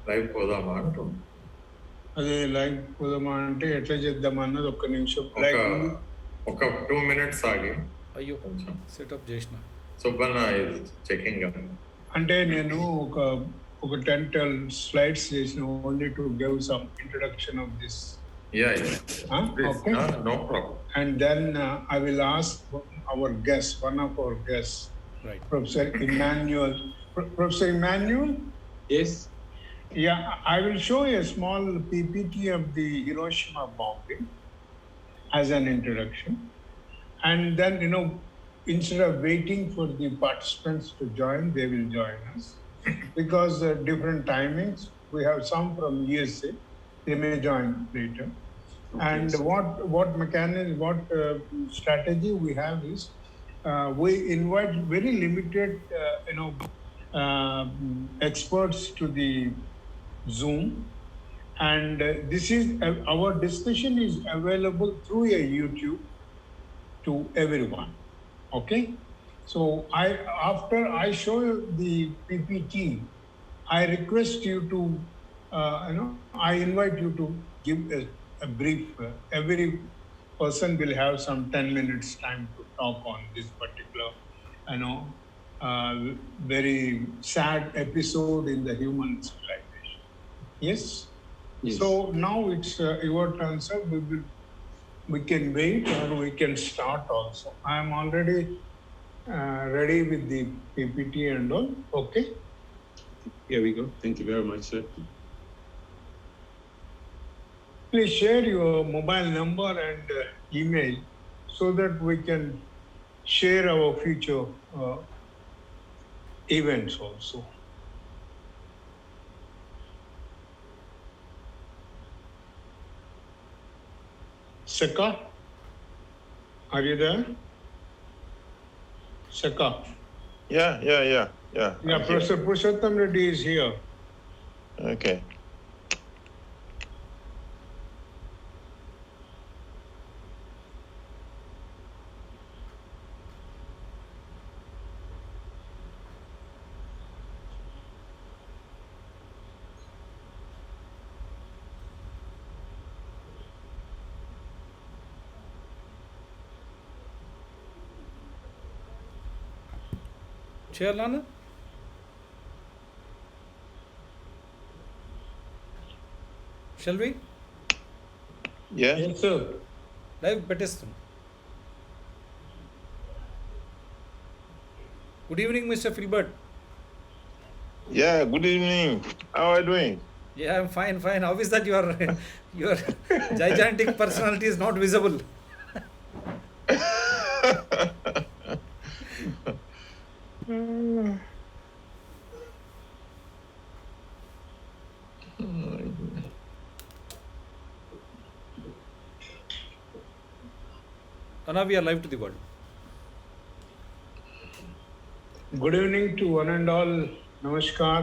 Live పోదామా అంటుంది. అదే లైవ్ పోదామా అంటే ఎట్లా చేద్దామా అన్నది ఒక్క నిమిషం ఒక 2 minutes ఆగి అయ్యో సెటప్ చేసిన సుబ్బన్న ఇది చెకింగ్ అంటే నేను ఒక 10-12 slides చేసిన only to give some introduction of this. Okay. No problem. And then I will ask our guest, one of our guests, right, Professor Emmanuel. Professor Emmanuel? Yes. Yeah, I will show you a small PPT of the Hiroshima bombing as an introduction. And then, instead of waiting for the participants to join, they will join us. Because different timings, we have some from USA, they may join later. Okay. And what mechanism, what strategy we have is, we invite very limited, experts to the Zoom, and this is our discussion is available through a YouTube to everyone. Okay, so after I show you the PPT, I request you to I invite you to give a brief. Every person will have some 10 minutes time to talk on this particular very sad episode in the human civilization. Yes? Yes. So now it's your turn, sir. We can wait or we can start also. I am already ready with the PPT and all. Okay? Here we go. Thank you very much, sir. Please share your mobile number and email so that we can share our future events also. Saka, are you there? Saka. Yeah. Yeah, Professor Purushottam Reddy is here. Okay. చేయాలన్నా shall we? Yeah. Yes, sir. Live పెట్టేస్తాను. Good evening, Mr. Filbert. Yeah, good evening. How are you doing? Yeah, I'm fine. How is that your gigantic personality is not visible? Now we are live to the world. Good evening to one and all. Namaskar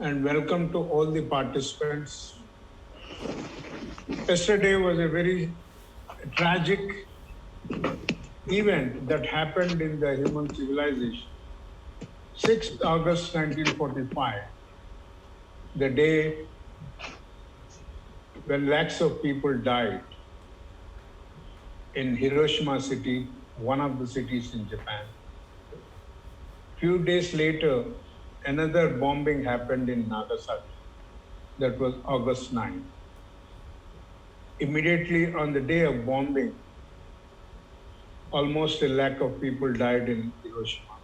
and welcome to all the participants. Yesterday was a very tragic event that happened in the human civilization. 6th August 1945, the day when lakhs of people died in Hiroshima city, one of the cities in Japan. Few days later, another bombing happened in Nagasaki. That was August 9. Immediately on the day of bombing, almost 1 lakh of people died in Hiroshima.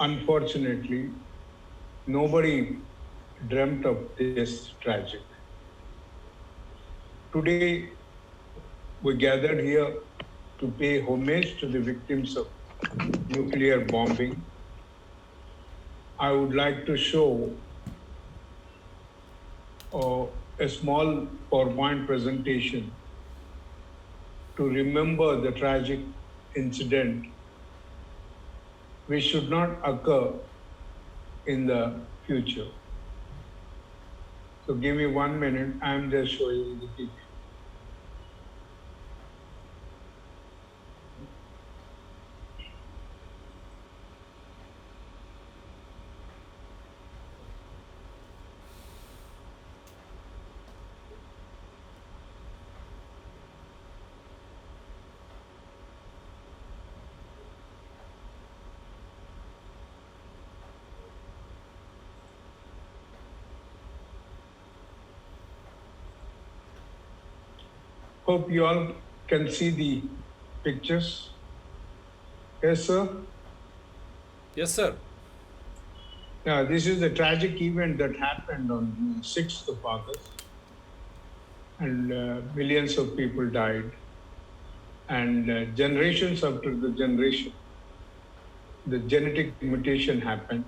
Unfortunately, nobody dreamt of this tragedy. Today, we gathered here to pay homage to the victims of nuclear bombing. I would like to show a small PowerPoint presentation to remember the tragic incident which should not occur in the future. So give me 1 minute, I am just showing the PPT. Hope you all can see the pictures. Yes, sir. Yes, sir. Now, this is the tragic event that happened on 6th of August, and millions of people died. And generations after the generation, the genetic mutation happened,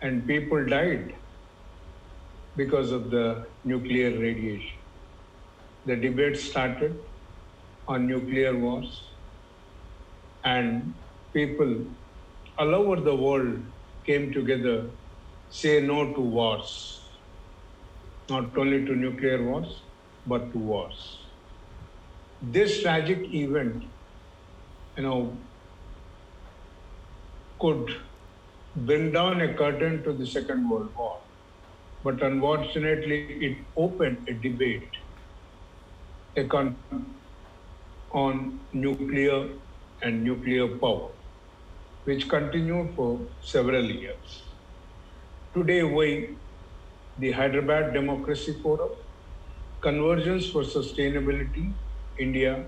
and people died because of the nuclear radiation. The debate started on nuclear wars, and people all over the world came together, say no to wars, not only to nuclear wars, but to wars. This tragic event, could bring down a curtain to the Second World War. But unfortunately, it opened a debate on nuclear and nuclear power, which continued for several years. Today, we, the Hyderabad Democracy Forum, Convergence for Sustainability, India,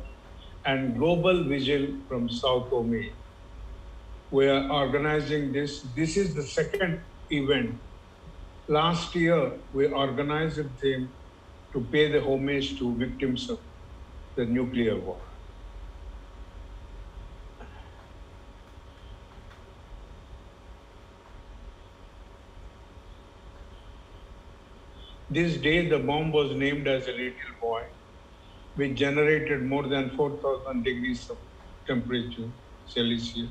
and Global Vision from Sao Tome, we are organizing this. This is the second event. Last year, we organized a theme to pay the homage to victims of the nuclear war. This day, the bomb was named as a little boy, which generated more than 4,000 degrees of temperature Celsius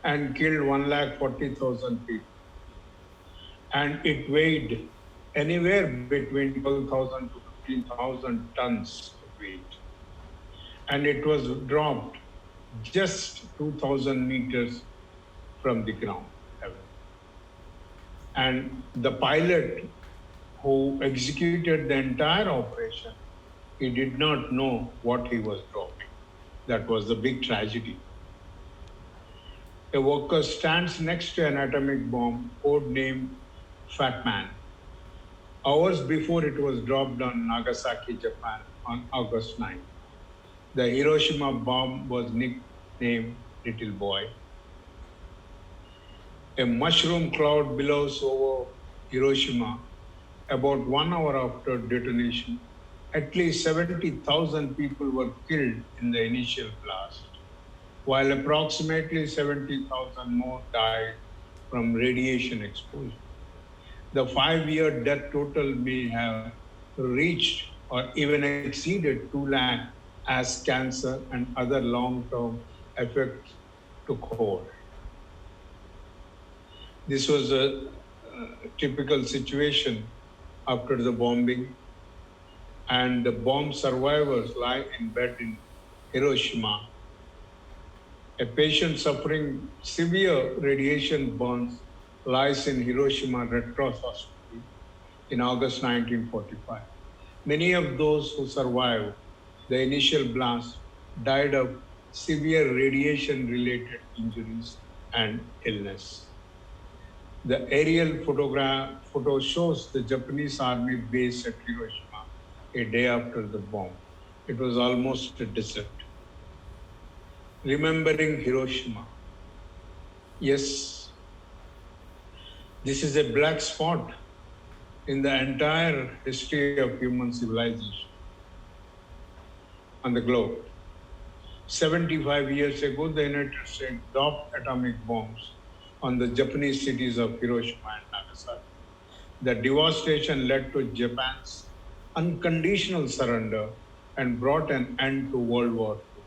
and killed 140,000 people. And it weighed anywhere between 12,000 to 15,000 tons of weight. And it was dropped just 2,000 meters from the ground. And the pilot who executed the entire operation, he did not know what he was dropping. That was the big tragedy. A worker stands next to an atomic bomb, codenamed Fat Man. Hours before it was dropped on Nagasaki, Japan on August 9. The Hiroshima bomb was nicknamed Little Boy. A mushroom cloud billows over Hiroshima. About 1 hour after detonation, at least 70,000 people were killed in the initial blast, while approximately 70,000 more died from radiation exposure. The 5-year death total may have reached or even exceeded 2 lakh as cancer and other long-term effects took hold. This was a typical situation after the bombing, and the bomb survivors lie in bed in Hiroshima. A patient suffering severe radiation burns lies in Hiroshima Red Cross Hospital in August 1945. Many of those who survived the initial blast died of severe radiation-related injuries and illness. The aerial photo shows the Japanese army base at Hiroshima a day after the bomb. It was almost a desert. Remembering Hiroshima. Yes, this is a black spot in the entire history of human civilization on the globe. 75 years ago, the United States dropped atomic bombs on the Japanese cities of Hiroshima and Nagasaki. The devastation led to Japan's unconditional surrender and brought an end to World War II.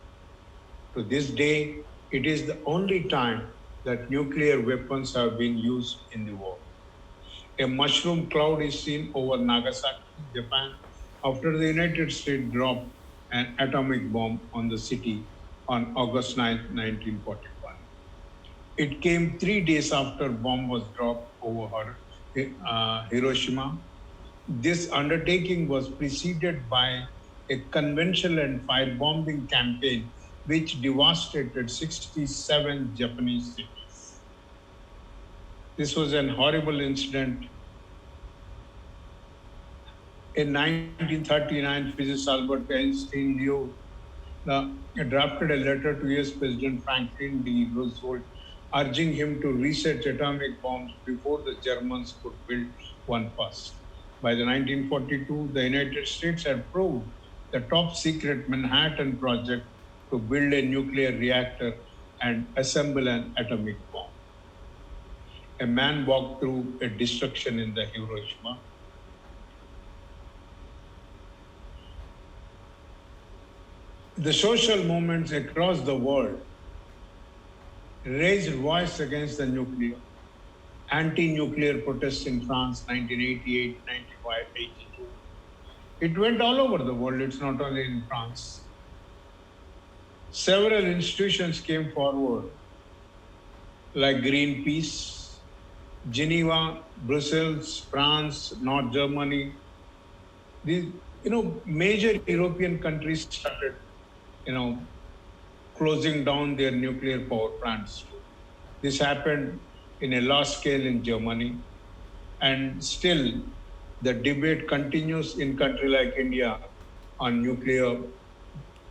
To this day, it is the only time that nuclear weapons have been used in the war. A mushroom cloud is seen over Nagasaki, Japan, after the United States dropped an atomic bomb on the city on August 9, 1941. It came 3 days after bomb was dropped over Hiroshima. This undertaking was preceded by a conventional and firebombing campaign which devastated 67 Japanese cities. This was an horrible incident. In 1939, physicist Albert Einstein drafted a letter to US President Franklin D. Roosevelt urging him to research atomic bombs before the Germans could build one first. By the 1942, the United States had approved the top secret Manhattan Project to build a nuclear reactor and assemble an atomic bomb. A man walked through a destruction in the Hiroshima. The social movements across the world raised voice against the nuclear. Anti-nuclear protests in France, 1988, 95, 82. It went all over the world, it's not only in France. Several institutions came forward, like Greenpeace, Geneva, Brussels, France, North Germany. These, major European countries started, closing down their nuclear power plants. This happened in a large scale in Germany, and still the debate continues in country like India on nuclear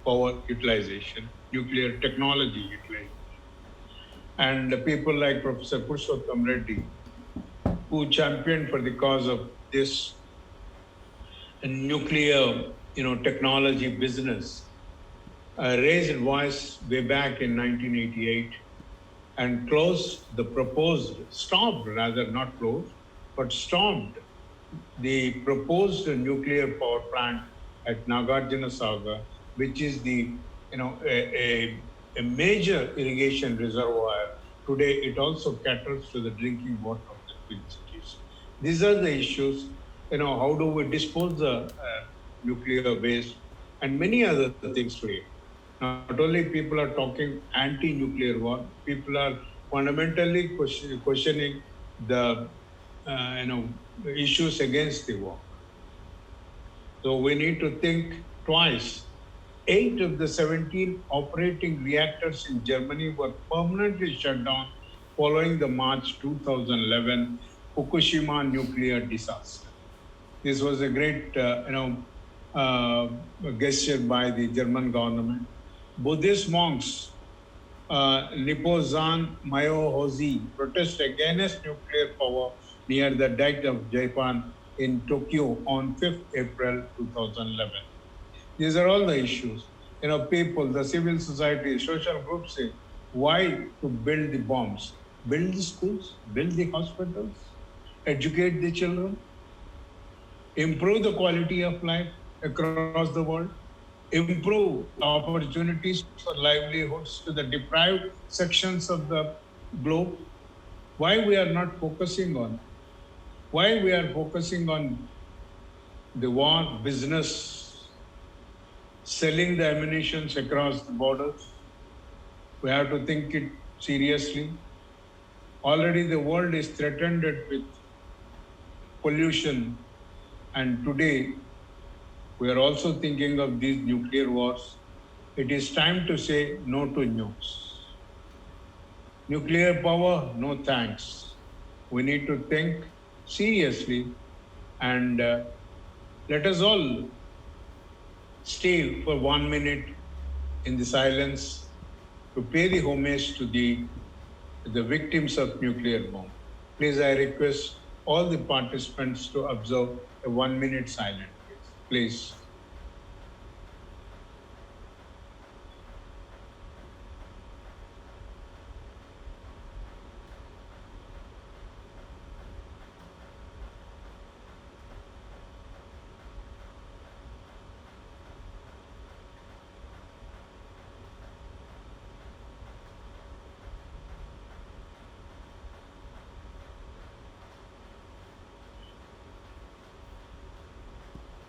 power utilization, nuclear technology utilization. And the people like Professor Purushottam Reddy, who championed for the cause of this nuclear, technology business, raised voice way back in 1988 and stopped the proposed nuclear power plant at Nagarjuna Sagar, which is the, a major irrigation reservoir. Today, it also caters to the drinking water of the Twin Cities. These are the issues, how do we dispose the nuclear waste and many other things today. Not only people are talking anti-nuclear war, people are fundamentally questioning the issues against the war. So we need to think twice. 8 of the 17 operating reactors in Germany were permanently shut down following the March 2011 Fukushima nuclear disaster. This was a great, gesture by the German government. Buddhist monks, Nipozan Mayohozi, protest against nuclear power near the dike of Japan in Tokyo on 5th April 2011. These are all the issues. People, the civil society, social groups say, why to build the bombs? Build the schools, build the hospitals, educate the children, improve the quality of life across the world, improve opportunities for livelihoods to the deprived sections of the globe. Why we are not focusing on? Why we are focusing on the war business, selling the ammunition across the borders? We have to think it seriously. Already the world is threatened with pollution, and today we are also thinking of these nuclear wars. It is time to say no to nukes. Nuclear power, no thanks. We need to think seriously, and let us all stay for 1 minute in the silence to pay the homage to the victims of nuclear bomb. Please, I request all the participants to observe a 1 minute silence. Please.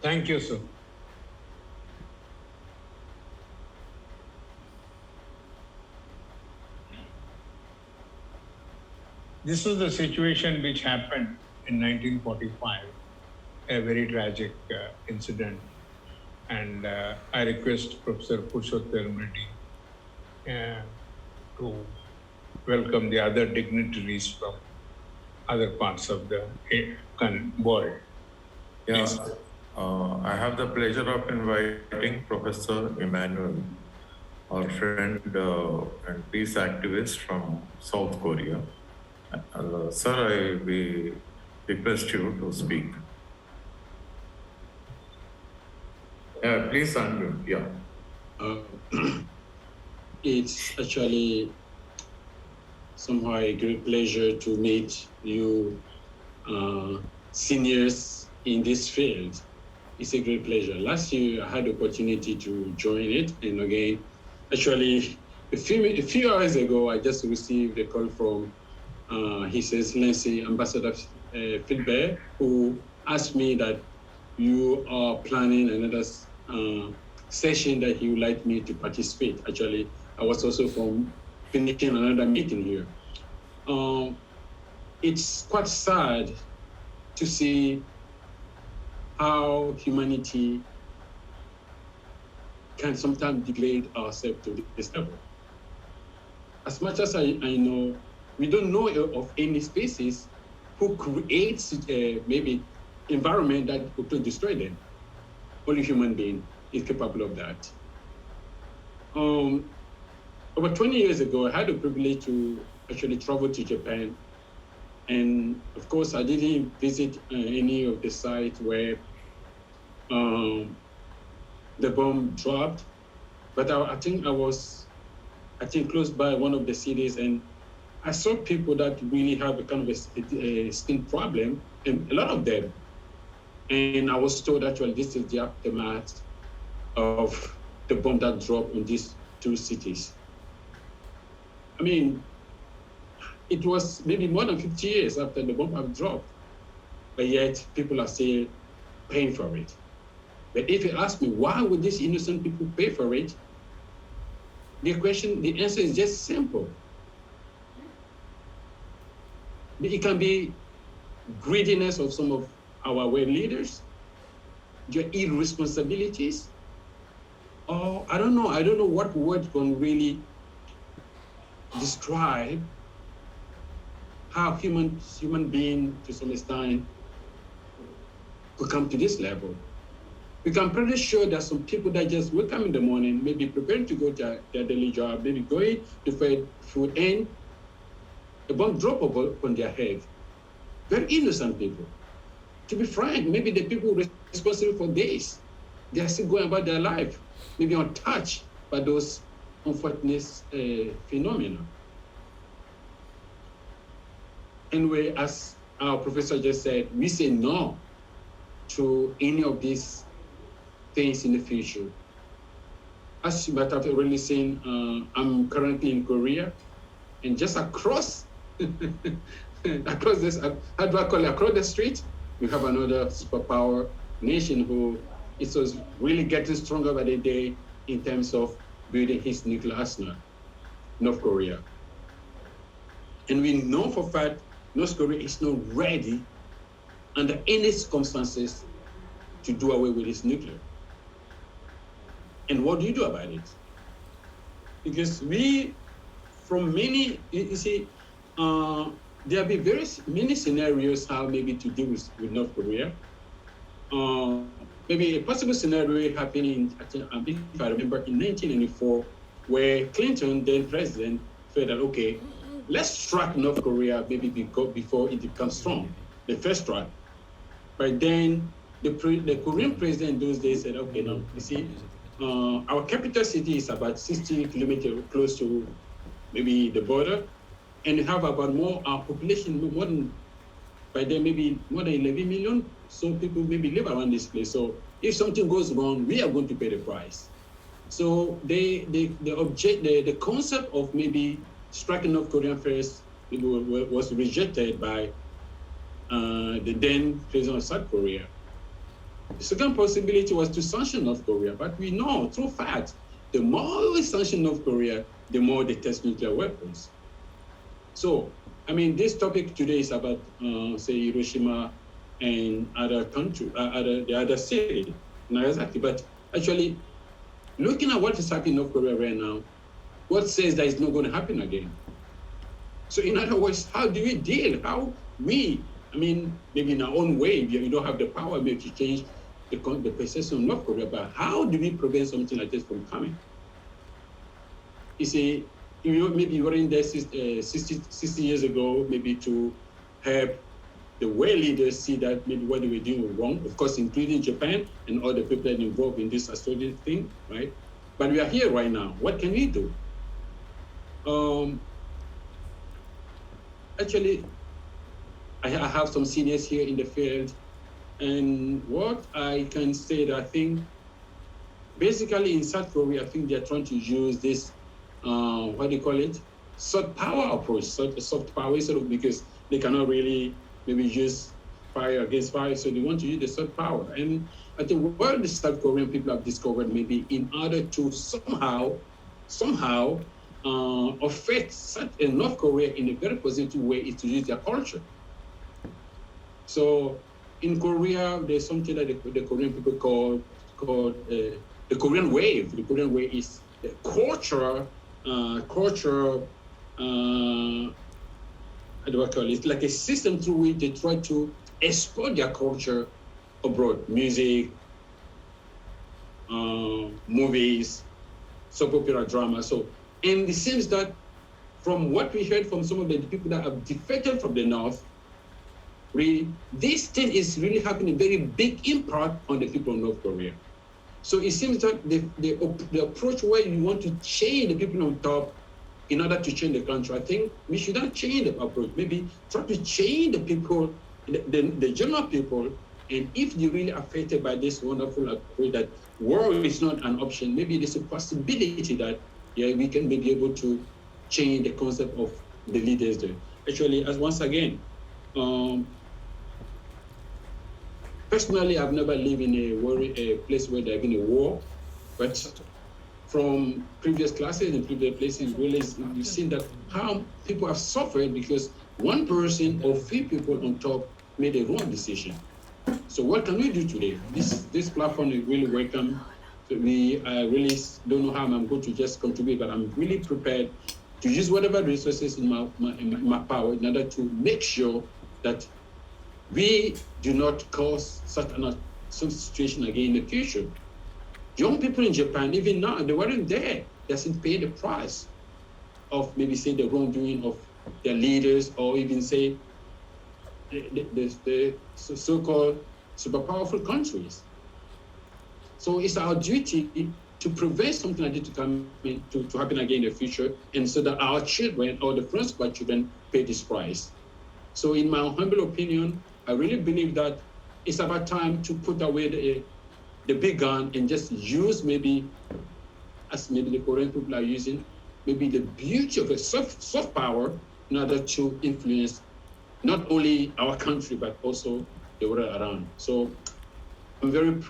Thank you, sir. This was the situation which happened in 1945, a very tragic incident. And I request Professor Purushottam Reddy to welcome the other dignitaries from other parts of the world. Yeah, Please. I have the pleasure of inviting Professor Emmanuel, our friend and peace activist from South Korea. Sir, we request you to speak. Please unmute. Yeah. It's actually somehow a great pleasure to meet you seniors in this field. It's a great pleasure. Last year, I had the opportunity to join it. And again, actually, a few hours ago, I just received a call from His Excellency Ambassador Philbert, who asked me that you are planning another session that he would like me to participate. Actually, I was also finishing another meeting here. It's quite sad to see how humanity can sometimes degrade ourselves to this level. As much as I know, we don't know of any species who creates maybe environment that could destroy them. Only human being is capable of that. About 20 years ago, I had the privilege to actually travel to Japan. And of course, I didn't visit any of the sites where the bomb dropped, but I think I was close by one of the cities, and I saw people that really have a kind of a skin problem, and a lot of them. And I was told actually this is the aftermath of the bomb that dropped on these two cities. I mean, it was maybe more than 50 years after the bomb had dropped, but yet people are still paying for it. But if you ask me, why would these innocent people pay for it? The answer is just simple. It can be greediness of some of our world leaders, their irresponsibilities, or I don't know what word can really describe how human being to some extent could come to this level. Because I'm pretty sure there's some people that just wake up in the morning, maybe preparing to go to their daily job, maybe going to feed food, and a bomb drop upon their head. Very innocent people. To be frank, maybe the people responsible for this, they are still going about their life, maybe untouched by those unfortunate phenomena. Anyway, as our professor just said, we say no to any of these things in the future. As you might have already seen, I'm currently in Korea, and just across across the street, we have another superpower nation who is really getting stronger by the day in terms of building his nuclear arsenal, North Korea. And we know for a fact North Korea is not ready under any circumstances to do away with its nuclear. And what do you do about it? Because from many, you see, there have been many scenarios how maybe to deal with North Korea. Maybe a possible scenario happened if I remember, in 1994, where Clinton, then president, said that, okay, let's strike North Korea maybe before it becomes strong, the first strike. But then the Korean president in those days said, okay, now, you see, our capital city is about 60 kilometers close to maybe the border, and we have about more population, by then maybe more than 11 million. So people maybe live around this place. So if something goes wrong, we are going to pay the price. So the concept of maybe striking North Korea first was rejected by the then president of South Korea. The second possibility was to sanction North Korea, but we know through fact, the more we sanction North Korea, the more they test nuclear weapons. So, I mean, this topic today is about, say, Hiroshima and other countries, the other city, Nagasaki. But actually, looking at what is happening in North Korea right now, what says that it's not going to happen again? So, in other words, how do we deal? Maybe in our own way, you don't have the power maybe to change the perception of North Korea, but how do we prevent something like this from coming? You see, maybe you were in there 60 years ago, maybe to help the world leaders see that maybe what they were doing was wrong, of course, including Japan and all the people that are involved in this astrology thing, right? But we are here right now. What can we do? Actually, I have some seniors here in the field, and what I can say that I think, basically in South Korea, I think they're trying to use this, what do you call it? Soft power approach, soft power, sort of, because they cannot really maybe use fire against fire, so they want to use the soft power. And I think what the South Korean people have discovered, maybe in order to somehow affect North Korea in a very positive way, is to use their culture. So in Korea, there's something that the Korean people call the Korean wave. The Korean wave is the culture. How do I call it? It's like a system through which they try to export their culture abroad. Music, movies, soap opera, drama. So, and it seems that from what we heard from some of the people that have defected from the North, really, this thing is really having a very big impact on the people of North Korea. So it seems that the approach where you want to change the people on top in order to change the country, I think we should not change the approach. Maybe try to change the people, the general people, and if you're really affected by this wonderful approach that war is not an option, maybe there's a possibility that we can be able to change the concept of the leaders there. Actually, as once again, personally, I've never lived in a place where there's been a war, but from previous classes and previous places, really, you've seen that how people have suffered because one person or few people on top made a wrong decision. So what can we do today? This platform is really welcome. So I really don't know how I'm going to just contribute, but I'm really prepared to use whatever resources in my power in order to make sure that we do not cause such some situation again in the future. Young people in Japan, even now, they weren't there. They hasn't paid the price of maybe say the wrongdoing of their leaders, or even say the so-called super powerful countries. So it's our duty to prevent something like this to happen again in the future, and so that our children or the friends of our children pay this price. So in my humble opinion, I really believe that it's about time to put away the big gun and just use maybe, as maybe the Korean people are using, maybe the beauty of a soft power in order to influence not only our country, but also the world around. So I'm very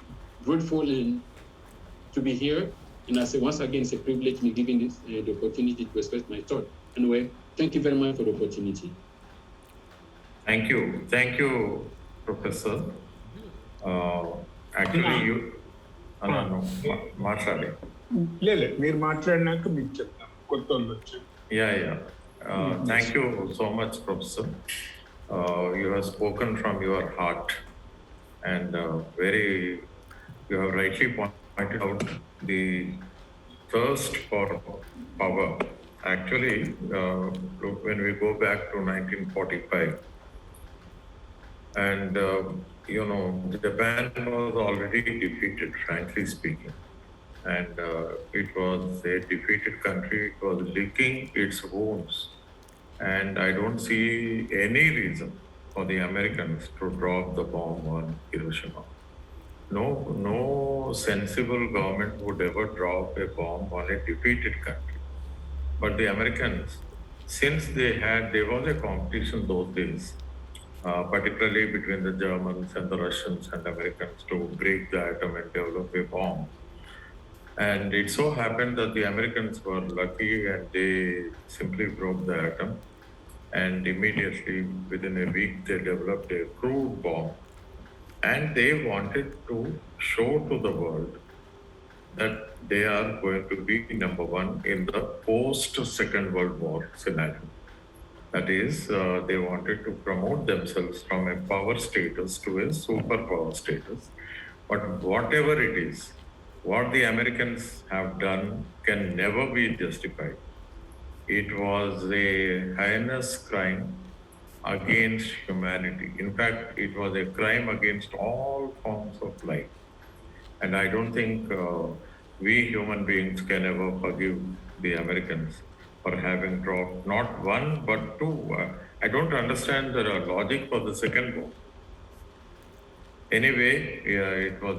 grateful to be here. And I say, once again, it's a privilege me giving this, the opportunity to express my thought. Anyway, thank you very much for the opportunity. Thank you, Professor. Actually, you, మాట్లాడి. మీరు మాట్లాడినాక మీకు చెప్తాను కొత్త వాళ్ళు వచ్చి. Thank you so much, Professor. You have spoken from your heart, and you have rightly pointed out the thirst for power. Actually, when we go back to 1945, and Japan was already defeated, frankly speaking, and it was a defeated country. It was licking its wounds, and I don't see any reason for the Americans to drop the bomb on Hiroshima. No sensible government would ever drop a bomb on a defeated country. But the Americans, since there was a competition those days, particularly between the Germans and the Russians and Americans, to break the atom and develop a bomb. And it so happened that the Americans were lucky and they simply broke the atom. And immediately, within a week, they developed a crude bomb. And they wanted to show to the world that they are going to be number one in the post-Second World War scenario. That is, they wanted to promote themselves from a power status to a superpower status But whatever it is, what the Americans have done can never be justified. It was a heinous crime against humanity. In fact, it was a crime against all forms of life. And I don't think we human beings can ever forgive the Americans for having dropped not one but two. I don't understand the logic for the second bomb. Anyway, yeah, it was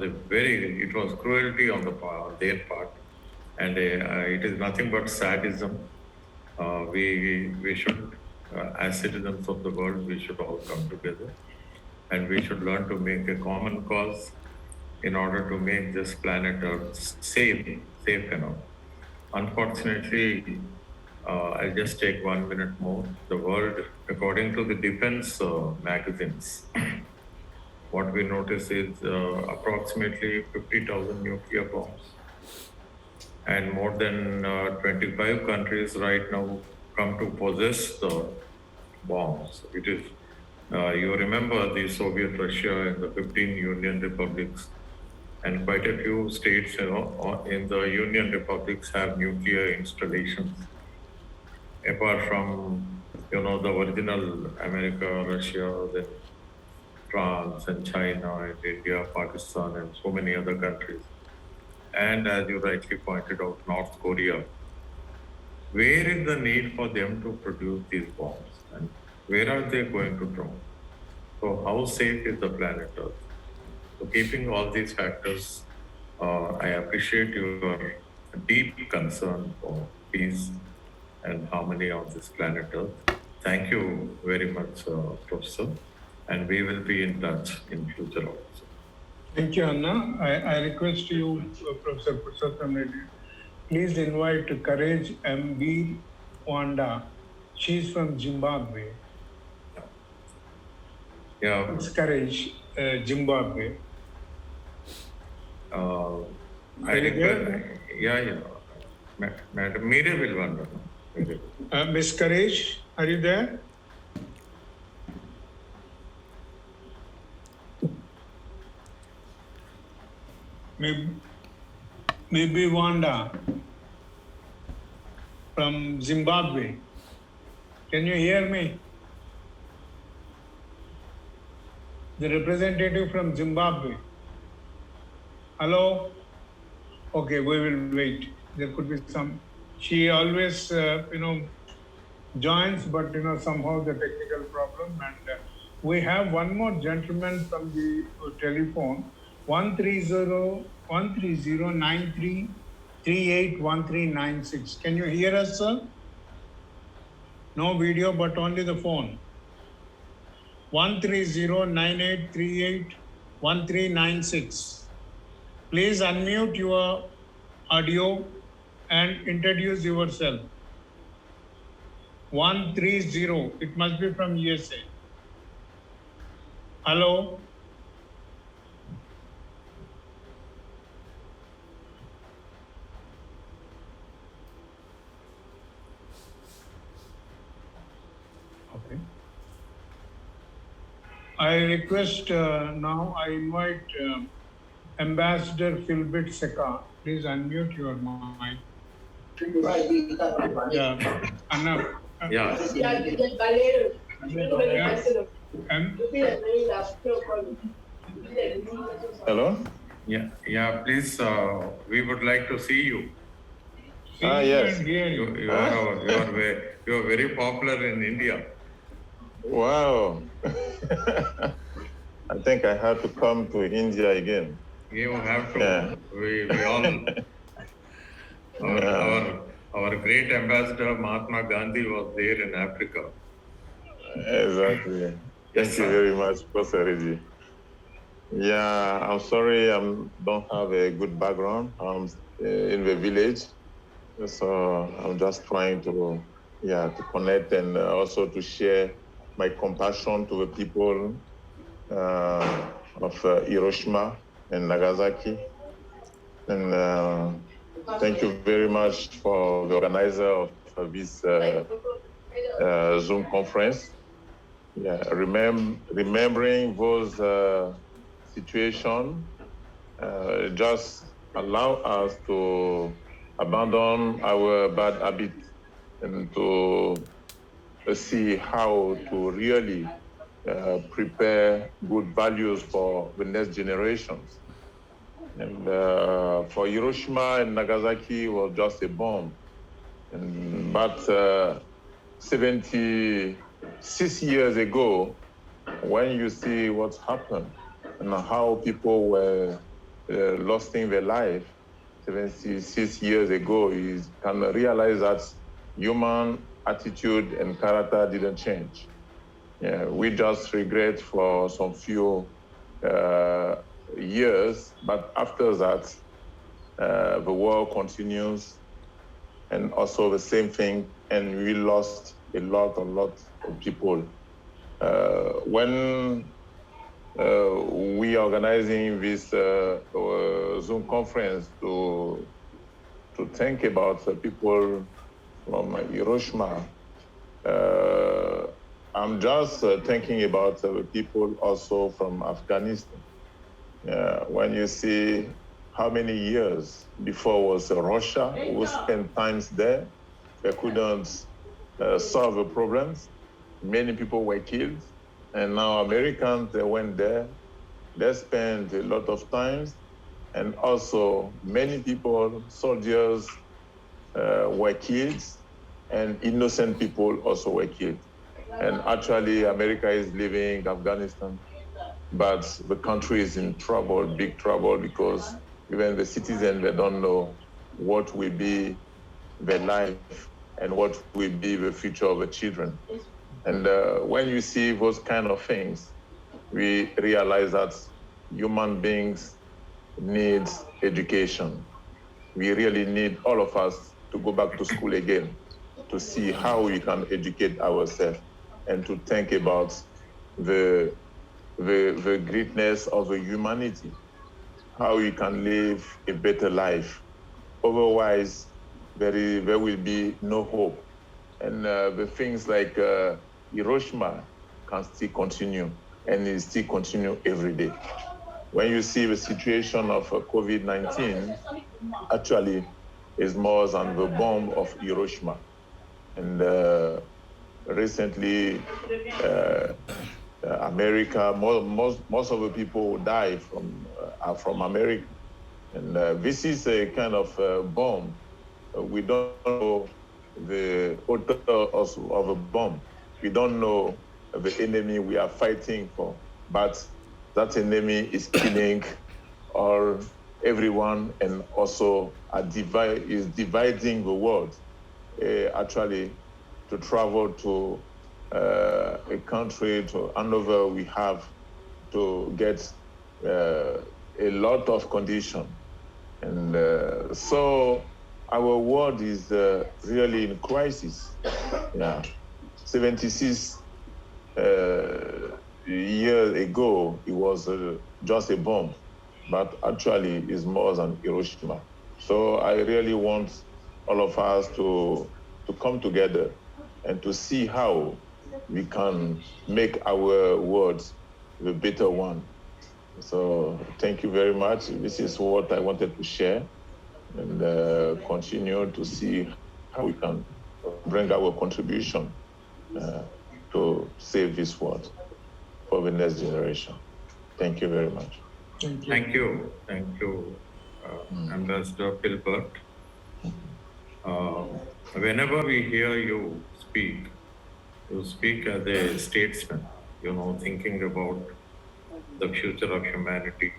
cruelty on their part, and it is nothing but sadism. We should, as citizens of the world, we should all come together, and we should learn to make a common cause in order to make this planet Earth safe enough. Unfortunately, I'll just take 1 minute more. The world, according to the defense magazines, what we notice is approximately 50,000 nuclear bombs. And more than 25 countries right now come to possess the bombs. It is, you remember the Soviet Russia and the 15 Union republics, and quite a few states in the Union republics have nuclear installations. Apart from, the original America, Russia, then France and China and India, Pakistan, and so many other countries. And as you rightly pointed out, North Korea. Where is the need for them to produce these bombs? And where are they going to drop? So how safe is the planet Earth? So keeping all these factors, I appreciate your deep concern for peace and harmony on this planet Earth. Thank you very much, Professor. And we will be in touch in future also. Thank you, Anna. I request you, Professor Purushottam Reddy, please invite Courage M.B. Wanda. She's from Zimbabwe. Yeah. It's Courage, Zimbabwe. I request, yeah. Madam Mire will wonder. Miss Courage, are you there? Maybe Wanda from Zimbabwe. Can you hear me? The representative from Zimbabwe. Hello? Okay, we will wait. There could be some. She always, joins, but somehow the technical problem. And we have one more gentleman from the telephone. 13093381396. Can you hear us, sir? No video, but only the phone. 13098381396. Please unmute your audio and introduce yourself. 130. It must be from USA. Hello. Okay. I request now, I invite Ambassador Philbert Seka. Please unmute your mic. Yeah, Anna. Yeah. Hello? Yeah, please, we would like to see you. Yes. You are very popular in India. Wow. I think I have to come to India again. You have to. Yeah. We all, our great ambassador Mahatma Gandhi was there in Africa. Exactly. Thank you very much, Professor Reddy. Yeah, I'm sorry I don't have a good background. I'm in the village, so I'm just trying to connect and also to share my compassion to the people of Hiroshima and Nagasaki. And thank you very much for the organizer of this Zoom conference. Yeah, remembering those situations just allow us to abandon our bad habits and to see how to really prepare good values for the next generations. And for Hiroshima and Nagasaki was just a bomb. But 76 years ago, when you see what's happened and how people were losing their life 76 years ago, you can realize that human attitude and character didn't change. Yeah, we just regret for some few years, but after that, the war continues, and also the same thing, and we lost a lot of people. When we organizing this Zoom conference to think about the people from Hiroshima, I'm just thinking about the people also from Afghanistan. When you see how many years before was Russia who spent times there, they couldn't solve the problems. Many people were killed, and now Americans, they went there, they spent a lot of times, and also many people, soldiers were killed, and innocent people also were killed. And actually, America is leaving Afghanistan, but the country is in trouble, big trouble, because even the citizens, they don't know what will be their life and what will be the future of the children. And when you see those kind of things, we realize that human beings need education. We really need all of us to go back to school again to see how we can educate ourselves and to think about the greatness of the humanity, how we can live a better life. Otherwise, there will be no hope. And the things like Hiroshima can still continue, and it still continue every day. When you see the situation of COVID-19, actually is more than the bomb of Hiroshima. And recently, America, most of the people who die are from America. And this is a kind of bomb. We don't know the author of a bomb. We don't know the enemy we are fighting for, but that enemy is killing everyone, and also is dividing the world. Actually, to travel to a country, to another, we have to get a lot of conditions. And so our world is really in crisis. Yeah, 76 years ago, it was just a bomb, but actually it's more than Hiroshima. So I really want all of us to come together and to see how we can make our world the better one. So thank you very much. This is what I wanted to share, and continue to see how we can bring our contribution to save this world for the next generation. Thank you very much. Thank you, Ambassador Gilbert. Whenever we hear you speak as a statesman, thinking about the future of humanity,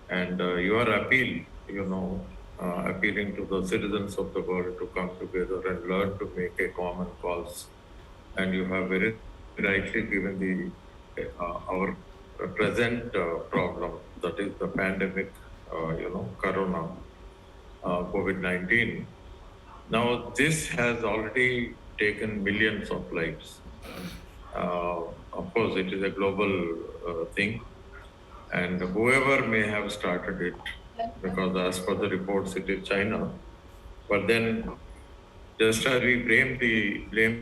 and your appeal, appealing to the citizens of the world to come together and learn to make a common cause. And you have very rightly given our present problem, that is the pandemic, Corona, COVID-19. Now, this has already taken millions of lives. Of course, it is a global thing, and whoever may have started it, because as per the reports, it is China. But then, just as we blame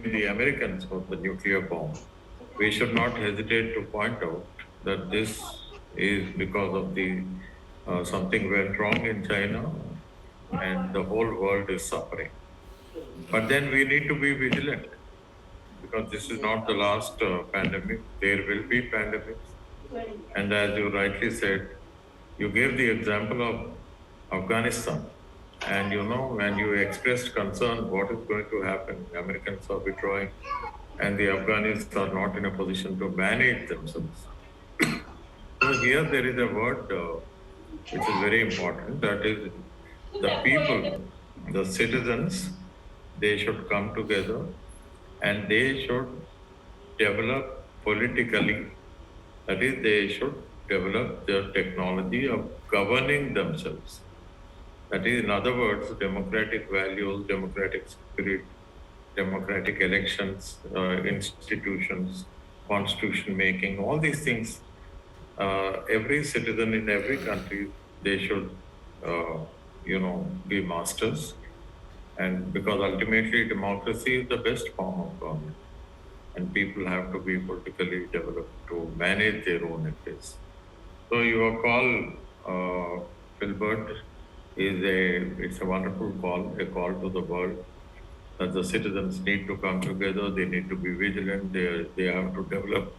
the Americans for the nuclear bomb, we should not hesitate to point out that this is because of the something went wrong in China and the whole world is suffering. But then we need to be vigilant because this is not the last pandemic. There will be pandemics. And as you rightly said, you gave the example of Afghanistan. And you know, when you expressed concern, what is going to happen? The Americans are withdrawing and the Afghans are not in a position to manage themselves. So here there is a word which is very important, that is the people, the citizens, they should come together and they should develop politically. That is, they should develop their technology of governing themselves. That is, in other words, democratic values, democratic spirit, democratic elections, institutions, constitution making, all these things. Every citizen in every country, they should, be masters. And because ultimately democracy is the best form of government. And people have to be politically developed to manage their own affairs. So your call, Filbert, it's a wonderful call, a call to the world that the citizens need to come together, they need to be vigilant, they have to develop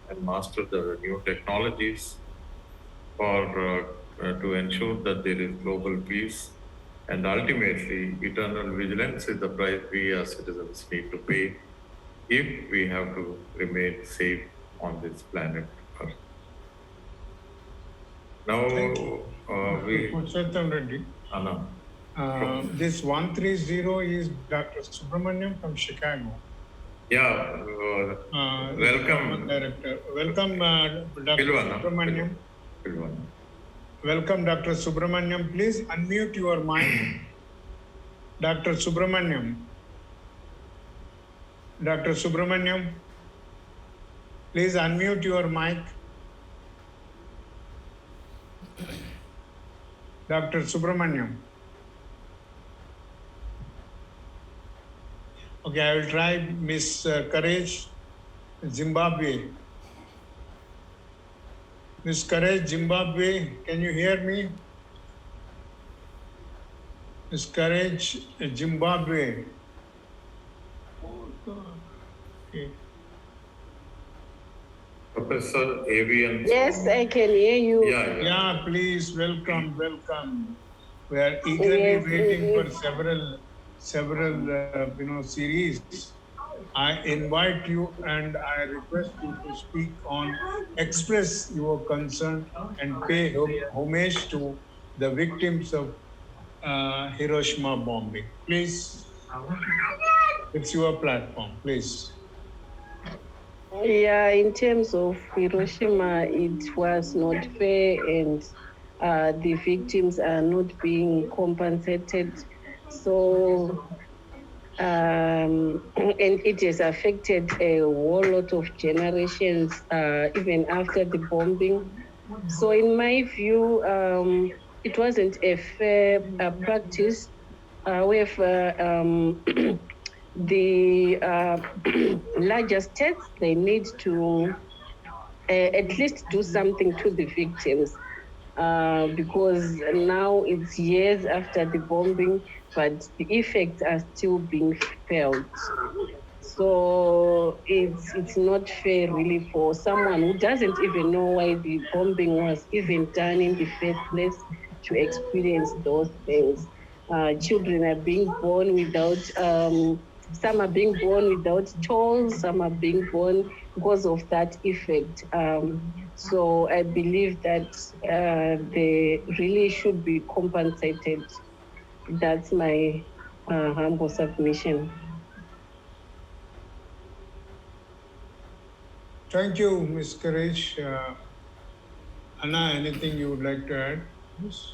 and master the new technologies for to ensure that there is global peace. And ultimately, eternal vigilance is the price we as citizens need to pay if we have to remain safe on this planet Earth. Now, Purushottam Reddy. Anna. This 130 is Dr. Subramaniam from Chicago. Yeah, welcome. Director. Welcome, Dr. Subramaniam. Welcome, Dr. Subramaniam. Please unmute your mic. Dr. Subramaniam. Dr. Subramaniam, please unmute your mic. Dr. Subramaniam. Okay, I will try Miss Courage, Zimbabwe. Miss Courage, Zimbabwe, can you hear me? Miss Courage, Zimbabwe. Okay. Professor Avian. Yes, I can hear you. Yeah, please, welcome. We are eagerly waiting for several series. I invite you and I request you to speak on, express your concern and pay homage to the victims of Hiroshima bombing. Please, it's your platform, please. Yeah, in terms of Hiroshima, it was not fair and the victims are not being compensated. So, and it has affected a whole lot of generations, even after the bombing. So in my view, it wasn't a fair practice. However, the larger states, they need to at least do something to the victims because now it's years after the bombing, but the effects are still being felt. So it's not fair really for someone who doesn't even know why the bombing was even done in the first place to experience those things. Children are being born without, some are being born without tolls, some are being born because of that effect. So I believe that they really should be compensated. That's my humble submission. Thank you, Ms. Courage. Anna, anything you would like to add? Yes.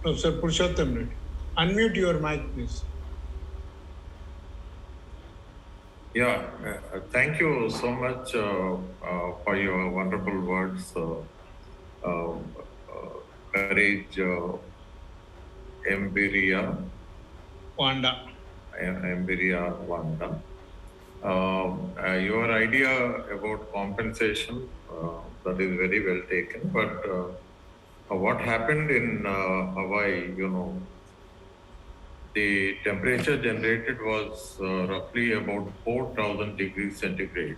No, Sir Purushottam Reddy. Unmute your mic, please. Yeah, thank you so much for your wonderful words, Courage, Wanda. Embiria Wanda. Your idea about compensation, that is very well taken, but what happened in Hawaii, the temperature generated was roughly about 4,000 degrees centigrade.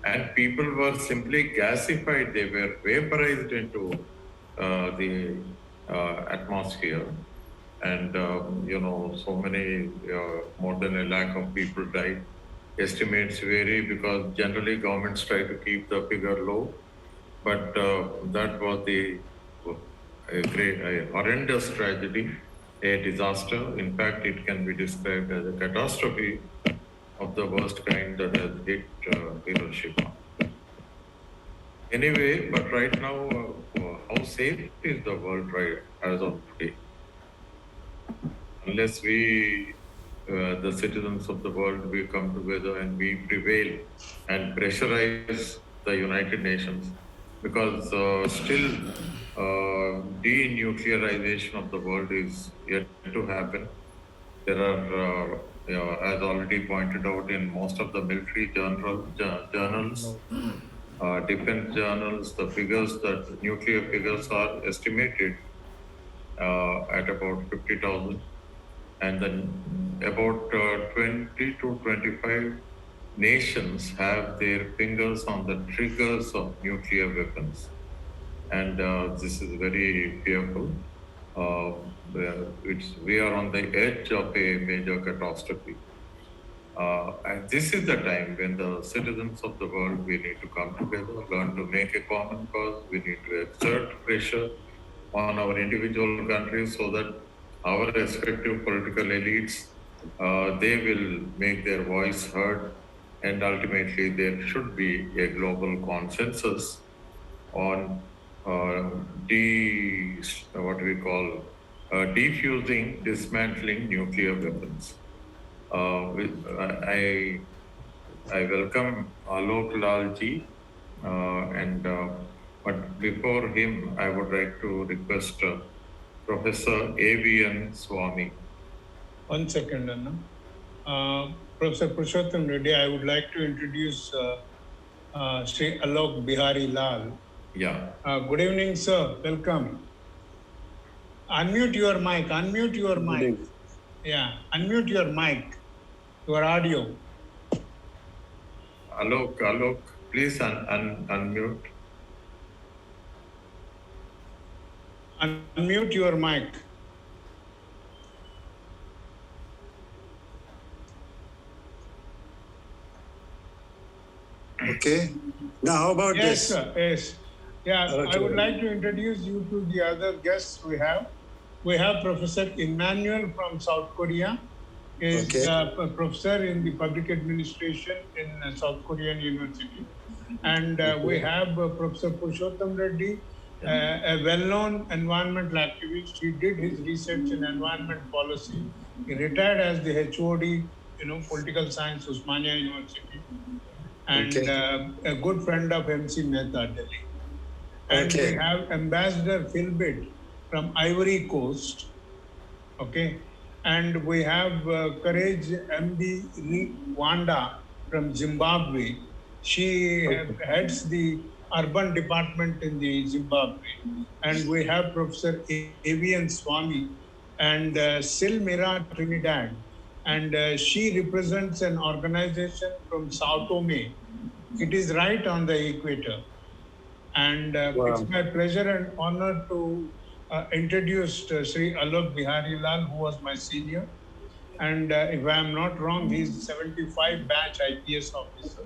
And people were simply gasified, they were vaporized into the atmosphere. And, so many, more than 1 lakh of people died. Estimates vary because generally governments try to keep the figure low. But that was a horrendous tragedy, a disaster. In fact, it can be described as a catastrophe of the worst kind that has hit Hiroshima. Anyway, but right now, how safe is the world right as of today? Unless we, the citizens of the world, we come together and we prevail and pressurize the United Nations, because still denuclearization of the world is yet to happen. There are, as already pointed out in most of the military journals, defense journals, the figures that nuclear figures are estimated at about 50,000, and then about 20 to 25 nations have their fingers on the triggers of nuclear weapons. And this is very fearful. We are on the edge of a major catastrophe. And this is the time when the citizens of the world, we need to come together, learn to make a common cause. We need to exert pressure on our individual countries so that our respective political elites, they will make their voice heard, and ultimately there should be a global consensus on defusing, dismantling nuclear weapons. I welcome Alok Lalji, but before him, I would like to request Professor A.V.N. Swami. 1 second, Anna. Professor Purushottam Reddy, I would like to introduce Sri Alok Bihari Lal. Yeah. Good evening, sir. Welcome. Unmute your mic. Unmute your mic. Yeah, unmute your mic. Your audio. Alok, please unmute. Unmute your mic. Okay. Now, how about Yes, this? sir. Yes. Yeah, Okay. I would like to introduce you to the other guests we have. We have Professor Emmanuel from South Korea. He is a professor in the public administration in South Korean University. And we have Professor Purushottam Reddy, a well-known environmental activist. He did his research in environment policy. He retired as the HOD, political science, Usmania University, and a good friend of MC Mehta, Delhi. And we have Ambassador Philbit from Ivory Coast, okay? And we have Courage MD Wanda from Zimbabwe. She heads the urban department in the Zimbabwe. And we have Professor A.V.N. Swami and Silmira Trinidad. And she represents an organization from Sao Tome. It is right on the equator. And it's my pleasure and honor to introduce Sri Alok Bihari Lal, who was my senior. And if I am not wrong, he's 75 batch IPS officer.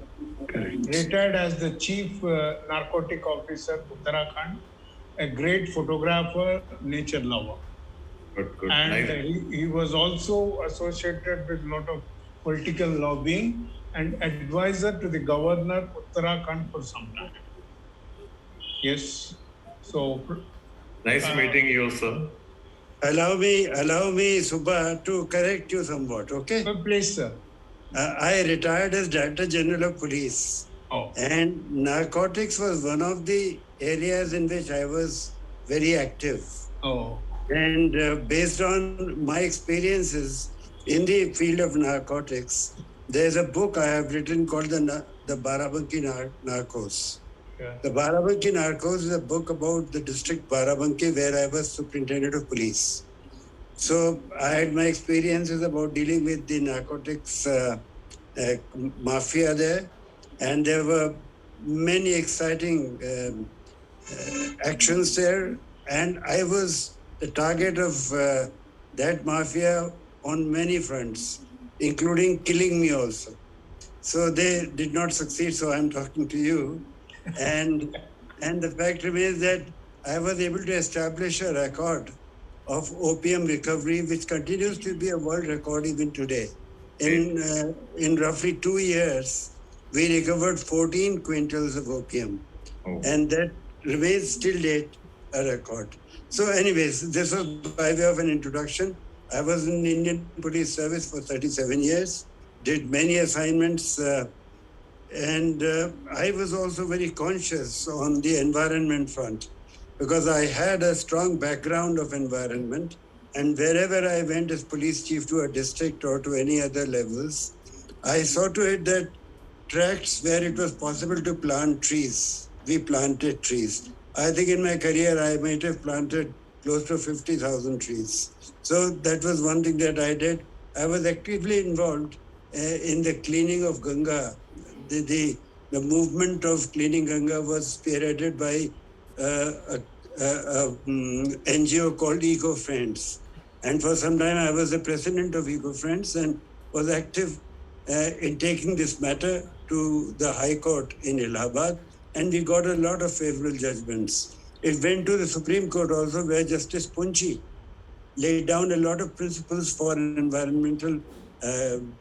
Retired as the chief narcotic officer, Uttarakhand, a great photographer, nature lover. Good. And Nice. he was also associated with a lot of political lobbying and advisor to the governor Uttarakhand for some time. Yes. So Nice meeting you, sir. Allow me, Subha, to correct you somewhat, okay? please, sir. I retired as Director General of Police. Oh. And narcotics was one of the areas in which I was very active. Oh. And based on my experiences in the field of narcotics, there's a book I have written called the Barabanki Narcos. Yeah. The Barabanki Narcos is a book about the district Barabanki where I was superintendent of police. So I had my experiences about dealing with the narcotics mafia there, and there were many exciting actions there, and I was the target of that mafia on many fronts, including killing me also. So they did not succeed, so I'm talking to you. And the fact remains that I was able to establish a record of opium recovery, which continues to be a world record even today. In roughly 2 years, we recovered 14 quintals of opium. Oh. And that remains still date a record. So anyways, this was by way of an introduction. I was in Indian Police Service for 37 years, did many assignments, and I was also very conscious on the environment front because I had a strong background of environment, and wherever I went as police chief to a district or to any other levels, I saw to it that tracts where it was possible to plant trees, we planted trees. I think in my career, I might have planted close to 50,000 trees. So that was one thing that I did. I was actively involved in the cleaning of Ganga. The movement of cleaning Ganga was spearheaded by a NGO called Eco Friends. And for some time, I was the president of Eco Friends and was active in taking this matter to the High Court in Allahabad, and we got a lot of favorable judgments. It went to the Supreme Court also, where Justice Punchi laid down a lot of principles for environmental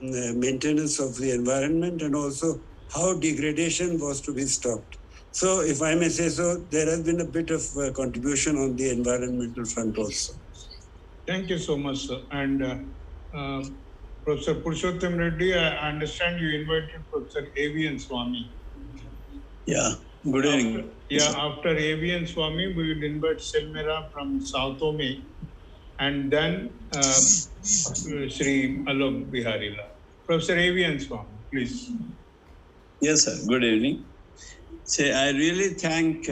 maintenance of the environment and also how degradation was to be stopped. So if I may say so, there has been a bit of contribution on the environmental front also. Thank you so much, sir. And Professor Purushottam Reddy, I understand you invited Professor A.V.N. Swami. Yeah, good evening. After A.V.N. Swami, we will invite Selmera from Sao Tome, and then Sri Alok Bihari Lal. Professor A.V.N. Swami, please. Yes, sir. Good evening. So I really thank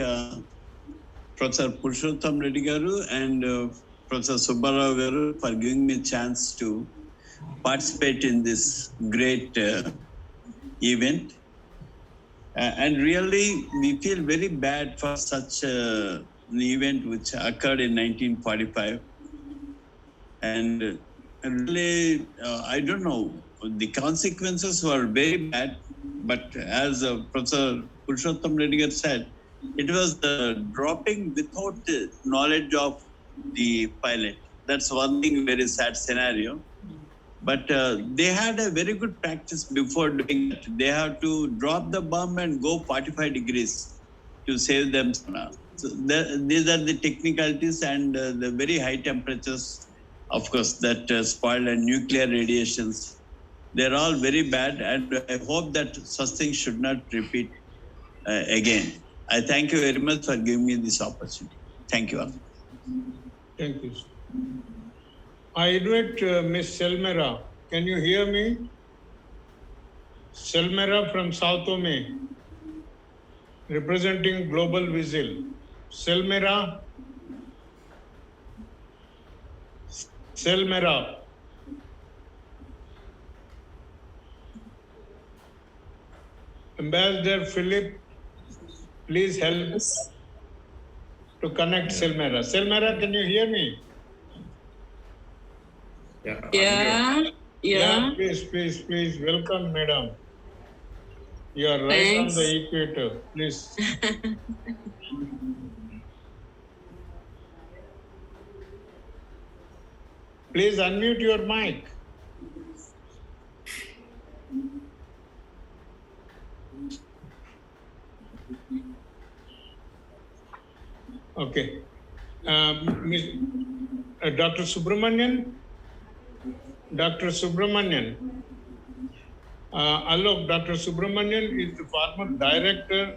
Professor Purushottam Reddy Garu and Professor Subbarao Garu for giving me a chance to participate in this great event. And really, we feel very bad for such an event which occurred in 1945. And really, I don't know, the consequences were very bad. But as Professor Purushottam Reddy Garu said, it was the dropping without the knowledge of the pilot. That's one thing, very sad scenario. But they had a very good practice before doing that. They have to drop the bomb and go 45 degrees to save them. So these are the technicalities and the very high temperatures, of course, that spoiled and nuclear radiations. They're all very bad, and I hope that such things should not repeat again. I thank you very much for giving me this opportunity. Thank you all. Thank you, sir. I invite Ms. Selmera. Can you hear me? Selmera from Sao Tome, representing Global Vigil. Selmera. Selmera. Ambassador Philip, please help to connect Selmera. Selmera, can you hear me? Yeah. Please. Welcome, madam. You are right Thanks. on the equator. Please. Please unmute your mic. Okay. Dr. Subramanian? Dr. Subramanian. Alok, Dr. Subramanian is the former director,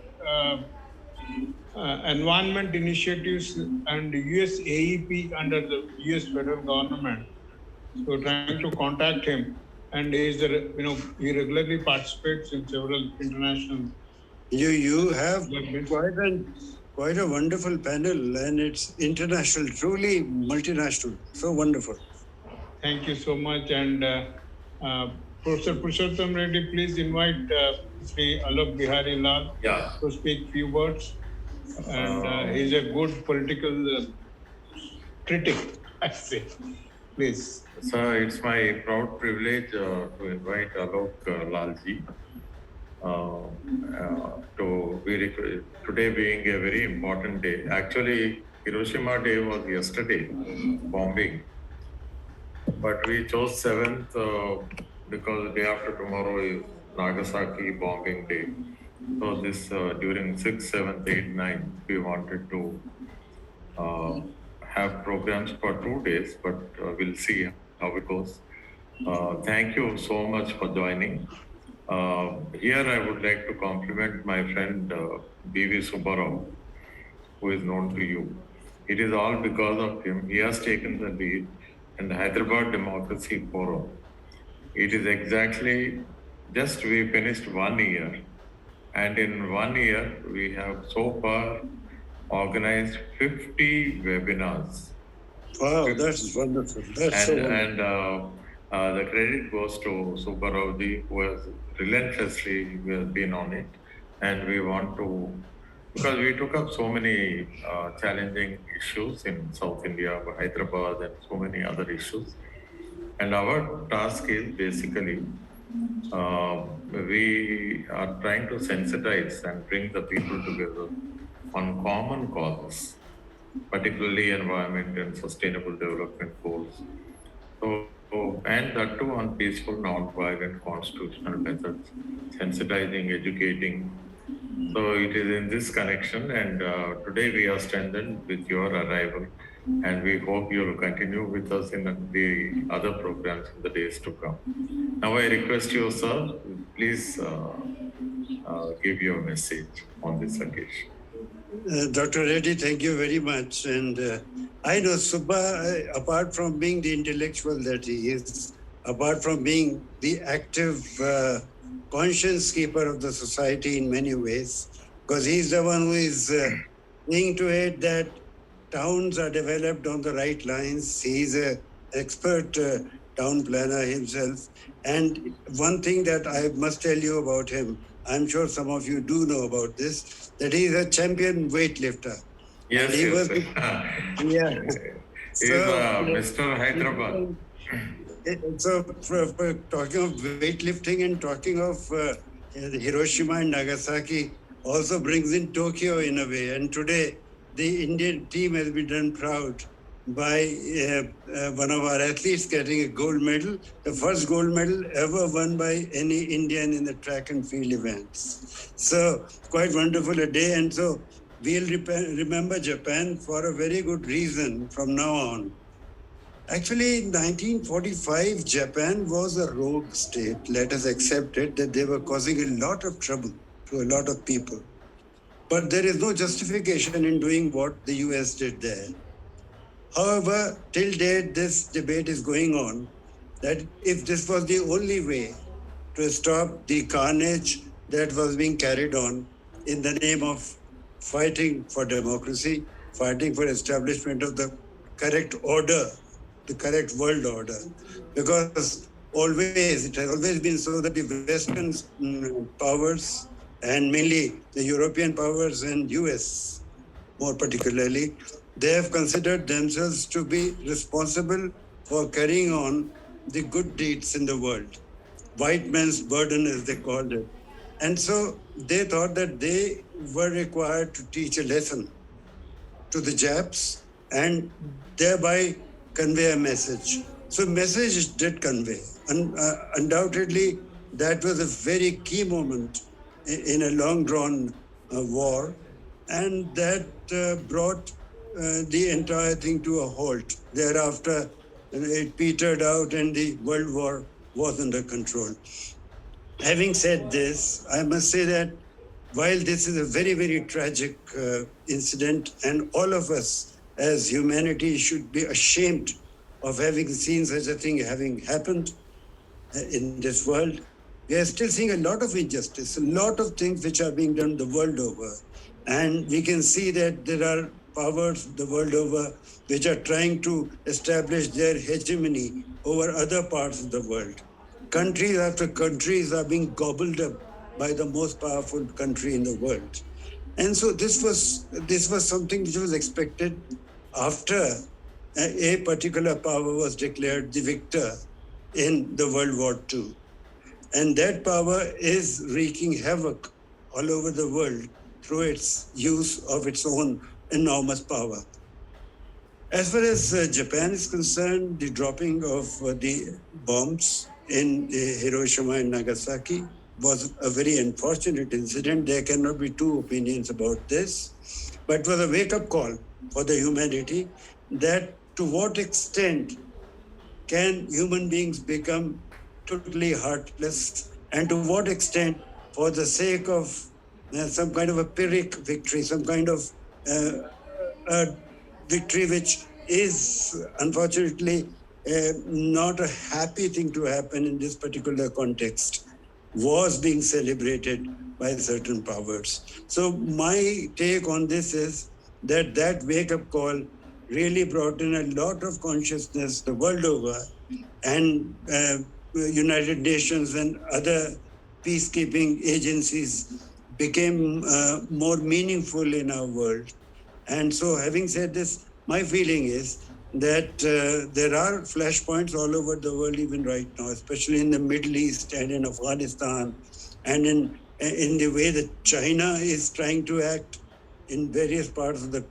Environment Initiatives and US AEP under the US federal government. So trying to contact him. and he regularly participates in several international. You have events. quite a wonderful panel, and it's international, truly multinational. So wonderful. Thank you so much. And Professor Purushottam Reddy, please invite Sri Alok Bihari Lal to speak few words. And he's a good political critic, I say. Please. Sir, it's my proud privilege to invite Alok Lalji today being a very important day. Actually, Hiroshima Day was yesterday, bombing. But we chose 7th because day after tomorrow is Nagasaki bombing day. So this during 6th, 7th, 8th, 9th, we wanted to have programs for 2 days, but we'll see how it goes. Thank you so much for joining. Here I would like to compliment my friend B.V. Subbarao, who is known to you. It is all because of him. He has taken the lead in the Hyderabad Democracy Forum. It is exactly just we finished 1 year, and in 1 year we have so far organized 50 webinars. Wow, that's wonderful. That's so wonderful. And the credit goes to Subbarao-ji, who has relentlessly been on it. And we want to, because we took up so many challenging issues in South India, Hyderabad, and so many other issues. And our task is basically, we are trying to sensitize and bring the people together on common causes, particularly environment and sustainable development goals. And that too on peaceful, non-violent, constitutional methods, sensitizing, educating. So it is in this connection, and today we are strengthened with your arrival, and we hope you will continue with us in the other programs in the days to come. Now I request you, sir, please give your message on this occasion. Dr. Reddy, thank you very much. And I know Subba, apart from being the intellectual that he is, apart from being the active conscience keeper of the society in many ways, because he's the one who is seeing to it that towns are developed on the right lines. He's an expert town planner himself. And one thing that I must tell you about him, I'm sure some of you do know about this, that he's a champion weightlifter. Yes, he was, yeah. He's Mr. Hyderabad. So for talking of weightlifting and talking of Hiroshima and Nagasaki also brings in Tokyo in a way. And today the Indian team has been done proud by one of our athletes getting a gold medal, the first gold medal ever won by any Indian in the track and field events. So quite wonderful a day. And so we'll remember Japan for a very good reason from now on. Actually, in 1945, Japan was a rogue state. Let us accept it, that they were causing a lot of trouble to a lot of people. But there is no justification in doing what the US did there. However, till date, this debate is going on that if this was the only way to stop the carnage that was being carried on in the name of fighting for democracy, fighting for establishment of the correct order, the correct world order. Because it has always been so that the Western powers, and mainly the European powers and US more particularly, they have considered themselves to be responsible for carrying on the good deeds in the world. White man's burden, as they called it. And so they thought that they were required to teach a lesson to the Japs and thereby convey a message. So message did convey. Undoubtedly, that was a very key moment in a long-drawn war, and that brought the entire thing to a halt. Thereafter, it petered out and the World War was under control. Having said this, I must say that while this is a very, very tragic incident, and all of us as humanity should be ashamed of having seen such a thing having happened, in this world. We are still seeing a lot of injustice, a lot of things which are being done the world over. And we can see that there are powers the world over which are trying to establish their hegemony over other parts of the world. Countries after countries are being gobbled up by the most powerful country in the world. And so this was something which was expected after a particular power was declared the victor in the World War II. And that power is wreaking havoc all over the world through its use of its own enormous power. As far as Japan is concerned, the dropping of the bombs in Hiroshima and Nagasaki was a very unfortunate incident. There cannot be two opinions about this, but it was a wake-up call for the humanity that to what extent can human beings become totally heartless, and to what extent, for the sake of some kind of a Pyrrhic victory, some kind of a victory which is unfortunately not a happy thing to happen in this particular context, was being celebrated by certain powers. So my take on this is that that wake-up call really brought in a lot of consciousness the world over, and United Nations and other peacekeeping agencies became more meaningful in our world. And so, having said this, my feeling is that there are flashpoints all over the world even right now, especially in the Middle East and in Afghanistan, and in the way that China is trying to act in various parts of the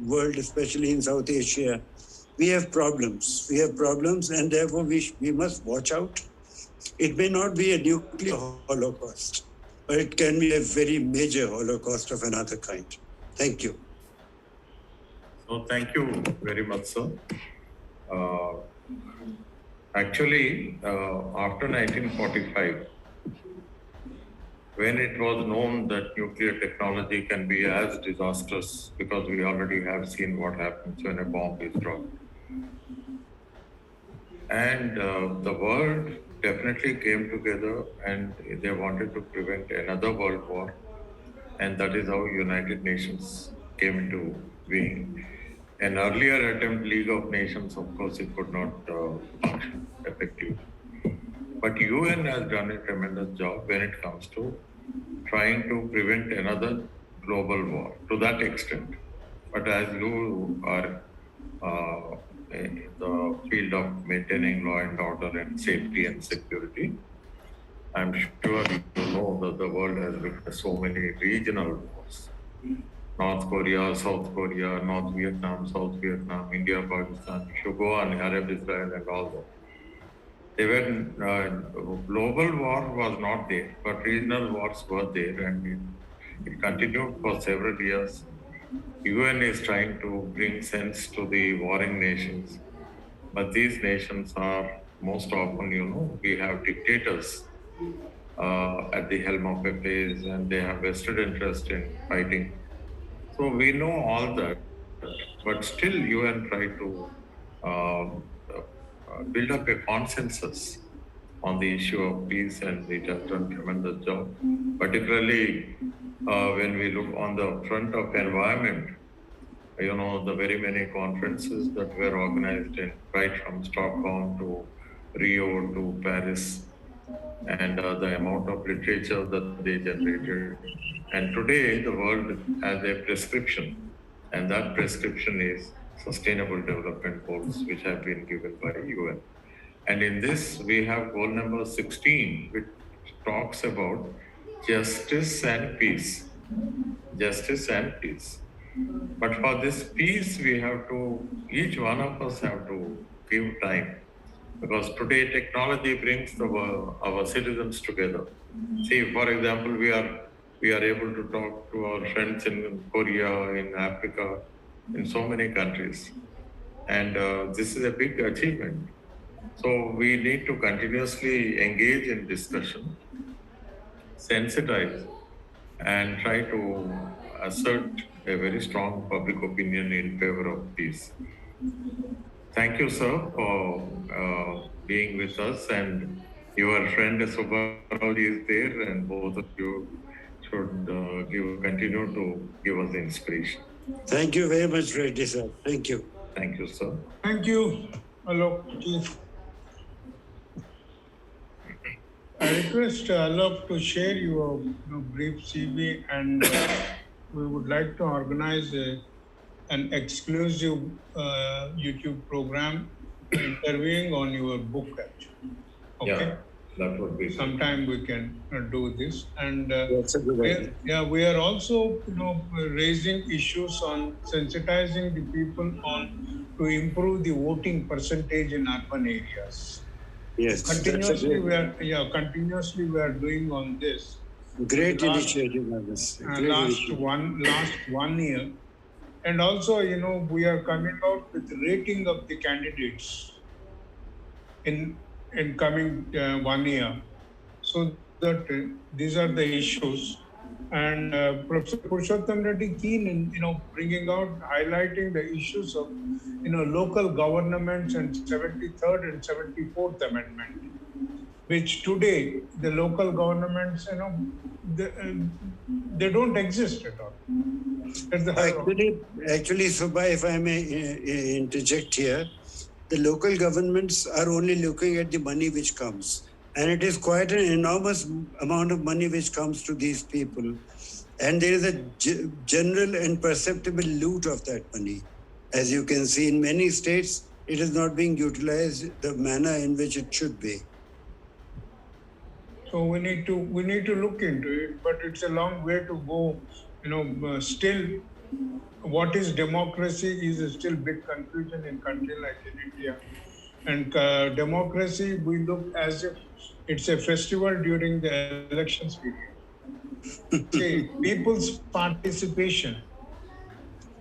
world, especially in South Asia. We have problems. We have problems, and therefore we must watch out. It may not be a nuclear holocaust, but it can be a very major holocaust of another kind. Thank you. So thank you very much, sir. Actually, after 1945, when it was known that nuclear technology can be as disastrous, because we already have seen what happens when a bomb is dropped. And the world definitely came together and they wanted to prevent another world war. And that is how United Nations came into being. An earlier attempt, League of Nations, of course, it could not function effectively. But UN has done a tremendous job when it comes to trying to prevent another global war to that extent. But as you are in the field of maintaining law and order and safety and security, I'm sure you know that the world has witnessed so many regional wars. North Korea, South Korea, North Vietnam, South Vietnam, India, Pakistan, if you go on Arab Israel and all that. They were, global war was not there, but regional wars were there, and it continued for several years. UN is trying to bring sense to the warring nations, but these nations are most often, we have dictators at the helm of affairs, and they have vested interest in fighting. So we know all that, but still UN tried to build up a consensus on the issue of peace, and it has done a tremendous job, particularly when we look on the front of environment. The very many conferences that were organized right from Stockholm to Rio to Paris, and the amount of literature that they generated. And today the world has a prescription, and that prescription is Sustainable Development Goals, which have been given by UN. And in this, we have goal number 16, which talks about justice and peace. Justice and peace. But for this peace, each one of us have to give time. Because today technology brings our citizens together. See, for example, we are able to talk to our friends in Korea, in Africa, in so many countries. And this is a big achievement. So we need to continuously engage in discussion, sensitize, and try to assert a very strong public opinion in favor of peace. Thank you, sir, for being with us. And Your friend Subbarao is there, and both of you should continue to give us the inspiration. Thank you very much, Reddy sir. Thank you. Thank you, sir. Thank you, Alok, Chief. I request Alok to share your brief CV, and we would like to organize an exclusive YouTube program interviewing on your book, actually. Okay? Yeah, that would be sometime we can do this. And That's a good idea. yeah, we are also raising issues on sensitizing the people on to improve the voting percentage in urban areas. Yes, Continuously we are doing on this. Great initiative on this. Last one year. And also, we are coming out with rating of the candidates in coming 1 year. So that these are the issues. And Professor Purushottam Reddy keen in bringing out, highlighting the issues of local governments and 73rd and 74th Amendment, which today the local governments they don't exist at all. Actually, Subha, if I may interject here, the local governments are only looking at the money which comes. And it is quite an enormous amount of money which comes to these people. And there is a general and perceptible loot of that money. As you can see, in many states, it is not being utilized the manner in which it should be. So we need to look into it, but it's a long way to go. Still, what is democracy is still big confusion in country like in India. And democracy, we look as if it's a festival during the elections period. See, people's participation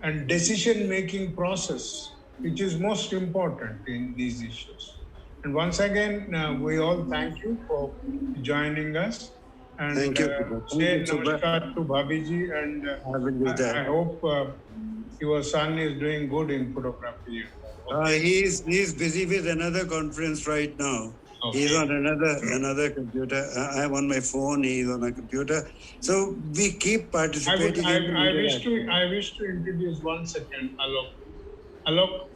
and decision-making process, which is most important in these issues. And once again, we all thank you for joining us. And thank you. Say namaskar to Bhabiji, and I will do that. I hope your son is doing good in photography. He's busy with another conference right now. Okay. He's on another computer. I'm on my phone. He's on a computer. So we keep participating. I wish to introduce 1 second, Alok. Alok.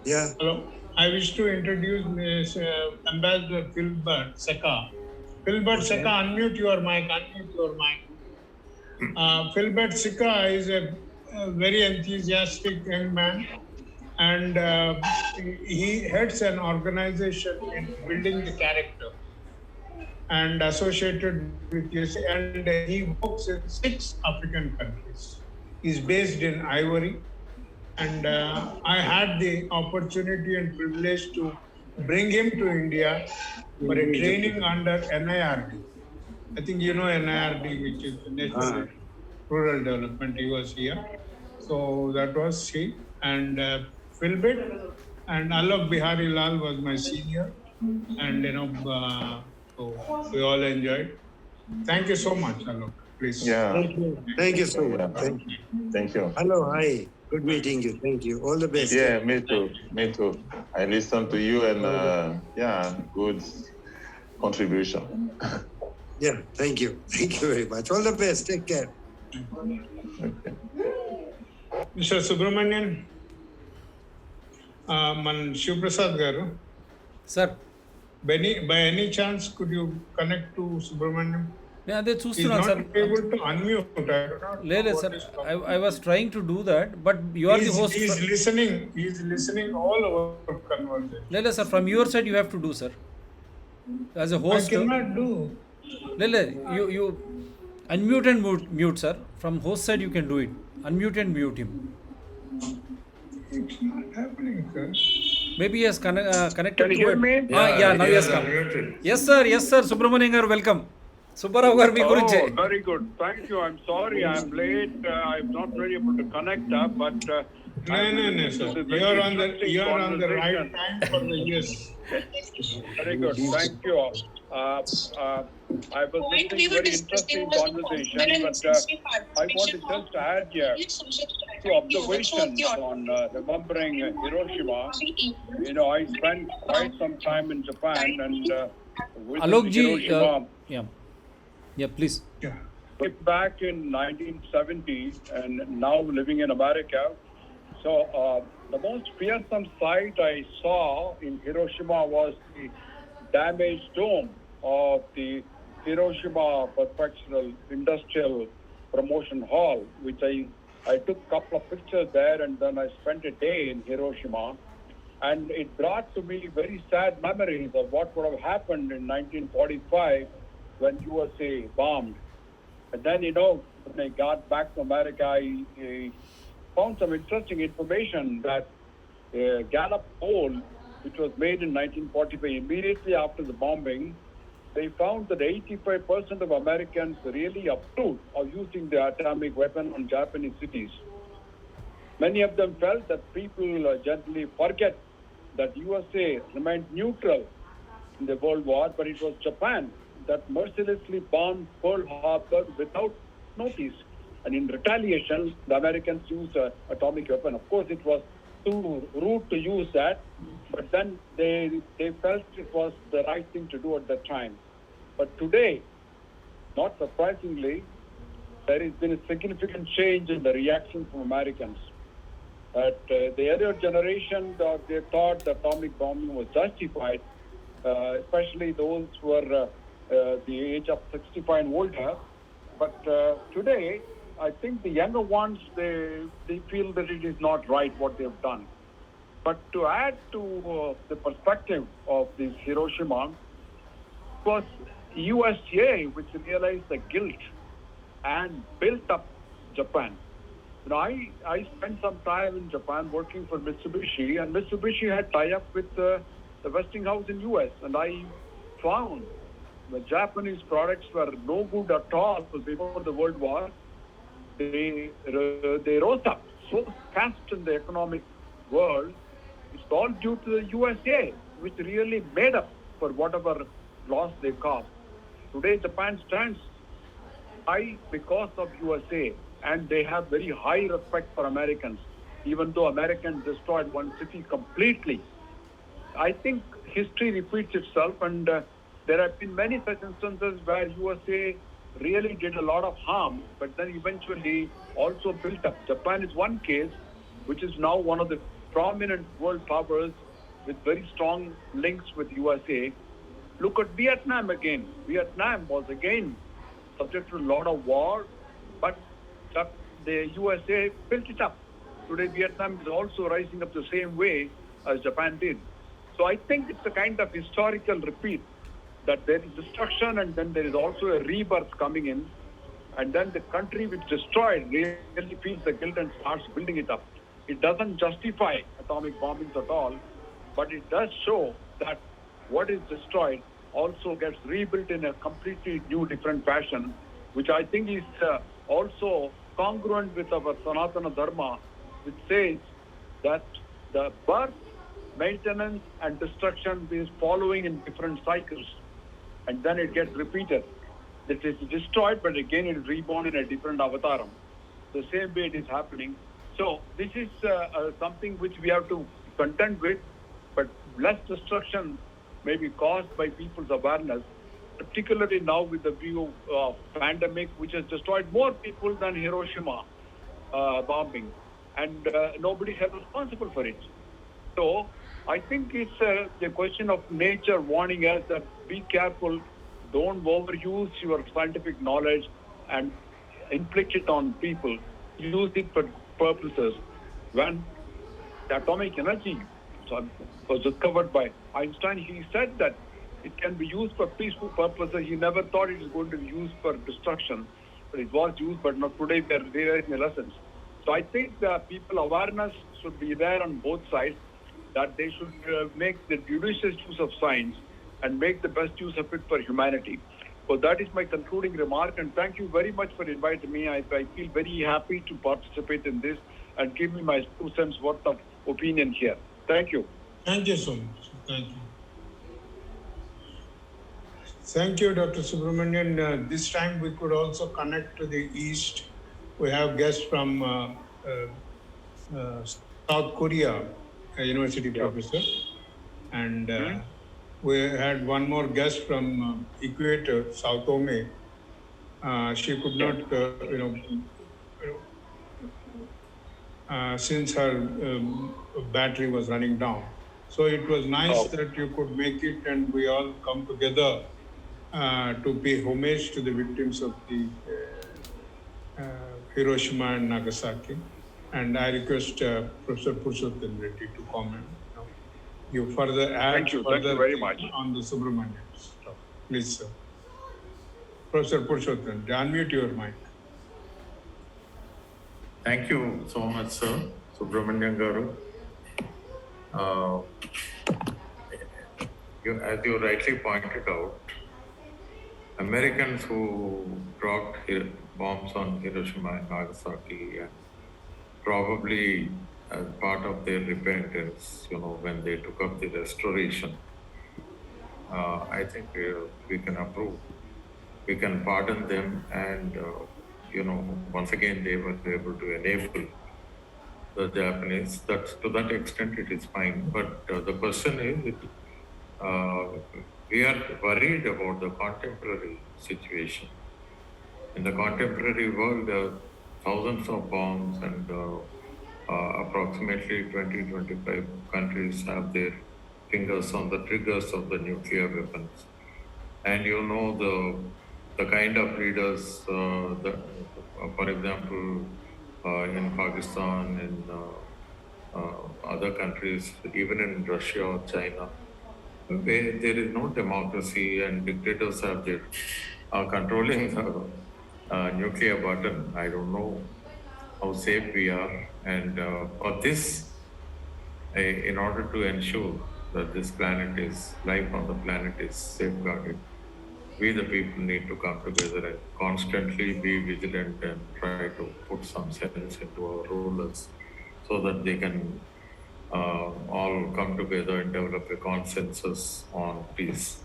Yeah. Alok. I wish to introduce Ambassador Philbert Seka. Philbert Seka, unmute your mic. Philbert Seka is a very enthusiastic young man, and he heads an organization in building the character and associated with USA, and he works in 6 African countries. He's based in Ivory, and I had the opportunity and privilege to bring him to India for a training under NIRD. I think you know NIRD, which is the National Rural Development. He was here. So that was he. And Philbert and Alok Bihari Lal was my senior. And, so we all enjoyed. Thank you so much, Alok. Please. Yeah. Thank you so much. Thank you. Hello, hi. Good meeting you. Thank you. All the best. Yeah, me too. I listened to you and good contribution. Yeah, thank you. Thank you very much. All the best. Take care. Okay. Mr. Subramanian, Man Shiv Prasad Garu. Sir. By any chance, could you connect to Subramanian? Yeah, they choose He's not sir. able to unmute. Lele, sir. I was trying to do that, but you are the host. He's listening all our conversation. Lele, sir, from your side you have to do, sir. As a host. I cannot do. Lele, you unmute and mute, sir. From host side you can do it. Unmute and mute him. It's not happening, sir. Maybe he has connected. Can you hear me? Yeah, now he has come. Yes, sir. Subramanian garu, welcome. Subbarao garu, mee gurinche. Oh, very good. Thank you. I'm sorry I'm late. I'm not really able to connect up, but No, sir. You're on the right time for the yes. Very good. Thank you all. I was listening to very interesting conversation, but I want to just add here 2 observations on remembering Hiroshima. I spent quite some time in Japan, and with Alokji, Hiroshima yeah, please. Yeah. way back in 1970 and now living in America. So the most fearsome sight I saw in Hiroshima was the damaged dome of the Hiroshima Professional Industrial Promotion Hall, which I took a couple of pictures there, and then I spent a day in Hiroshima. And it brought to me very sad memories of what would have happened in 1945 when USA bombed. And then, when I got back to America, I found some interesting information that Gallup poll, which was made in 1945, immediately after the bombing, they found that 85% of Americans really approved of using the atomic weapon on Japanese cities. Many of them felt that people generally forget that USA remained neutral in the World War, but it was Japan that mercilessly bombed Pearl Harbor without notice. And in retaliation, the Americans used an atomic weapon. Of course, it was too rude to use that, but then they felt it was the right thing to do at that time. But today, not surprisingly, there has been a significant change in the reaction from Americans. That the earlier generation, they thought the atomic bombing was justified, especially those who were the age of 65 and older. But today, I think the younger ones, they feel that it is not right what they've done. But to add to the perspective of this Hiroshima, it was USA which realized the guilt and built up Japan. I spent some time in Japan working for Mitsubishi, and Mitsubishi had tie-up with the Westinghouse in US, and I found the Japanese products were no good at all before the World War. They rose up so fast in the economic world. It's all due to the USA, which really made up for whatever loss they caused. Today, Japan stands high because of USA, and they have very high respect for Americans, even though Americans destroyed one city completely. I think history repeats itself, and there have been many such instances where USA really did a lot of harm, but then eventually also built up. Japan is one case, which is now one of the prominent world powers with very strong links with USA. Look at Vietnam again. Vietnam was again subject to a lot of war, but the USA built it up. Today, Vietnam is also rising up the same way as Japan did. So I think it's a kind of historical repeat that there is destruction and then there is also a rebirth coming in. And then the country which destroyed really feels the guilt and starts building it up. It doesn't justify atomic bombings at all, but it does show that what is destroyed also gets rebuilt in a completely new, different fashion, which I think is also congruent with our Sanatana Dharma, which says that the birth, maintenance, and destruction is following in different cycles, and then it gets repeated. It is destroyed, but again it is reborn in a different avataram. The same way it is happening. So this is something which we have to contend with, but less destruction may be caused by people's awareness, particularly now with the view of pandemic, which has destroyed more people than Hiroshima bombing, and nobody is held responsible for it. So I think it's the question of nature warning us that be careful, don't overuse your scientific knowledge and inflict it on people. Use it for purposes. When the atomic energy was discovered by Einstein, he said that it can be used for peaceful purposes. He never thought it was going to be used for destruction, but it was used, but not today we are realizing the lessons. So I think that people awareness should be there on both sides, that they should make the judicious use of science and make the best use of it for humanity. So that is my concluding remark, and thank you very much for inviting me. I feel very happy to participate in this and give me my 2 cents worth of opinion here. Thank you. Thank you so much. Thank you. Thank you, Dr. Subramanian. This time we could also connect to the East. We have guests from South Korea, a university professor, and we had one more guest from Equator, Sao Tome. She could not, since her battery was running down. So it was nice that you could make it and we all come together to pay homage to the victims of the Hiroshima and Nagasaki. And I request Professor Purushottam Reddy to comment. You further add Thank you very much. on the Subramanian stuff. Please, sir. Professor Purushottam, unmute your mic. Thank you so much, sir. Subramanian Garu. As you rightly pointed out, Americans who dropped bombs on Hiroshima and Nagasaki, and probably as part of their repentance, when they took up the restoration, I think we can approve. We can pardon them, and once again they were able to enable the Japanese. To that extent it is fine. But the question is, we are worried about the contemporary situation. In the contemporary world, there are thousands of bombs, and approximately 20-25 countries have their fingers on the triggers of the nuclear weapons. And the kind of leaders, for example, in Pakistan, in other countries, even in Russia or China, where there is no democracy and dictators are controlling the nuclear button. I don't know how safe we are. And for this, in order to ensure that this life on the planet is safeguarded, we the people need to come together and constantly be vigilant and try to put some sense into our rulers so that they can all come together and develop a consensus on peace.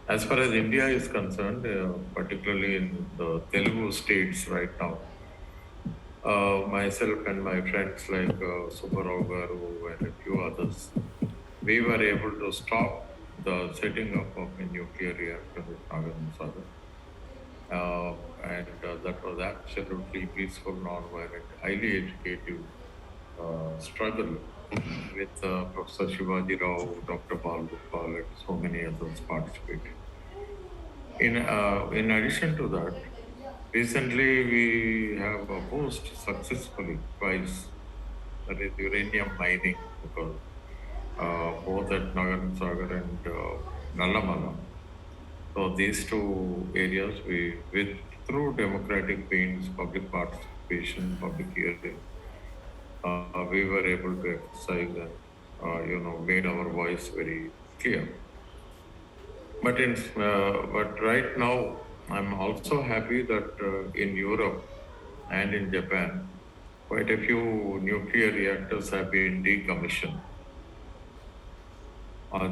As far as India is concerned, particularly in the Telugu states right now, myself and my friends like Subbarao Garu and a few others, we were able to stop the setting up of a nuclear reactor at Nagarjunasagar. And that was absolutely peaceful, non-violent, highly educative struggle with Professor Shivaji Rao, Dr. Bal Gopal, and so many others participated. In addition to that, recently we have opposed successfully twice, that is uranium mining, because both at Nagarjunasagar and Nallamala. So these two areas, through democratic means, public participation, public hearing, we were able to exercise and made our voice very clear. But right now, I'm also happy that in Europe and in Japan, quite a few nuclear reactors have been decommissioned.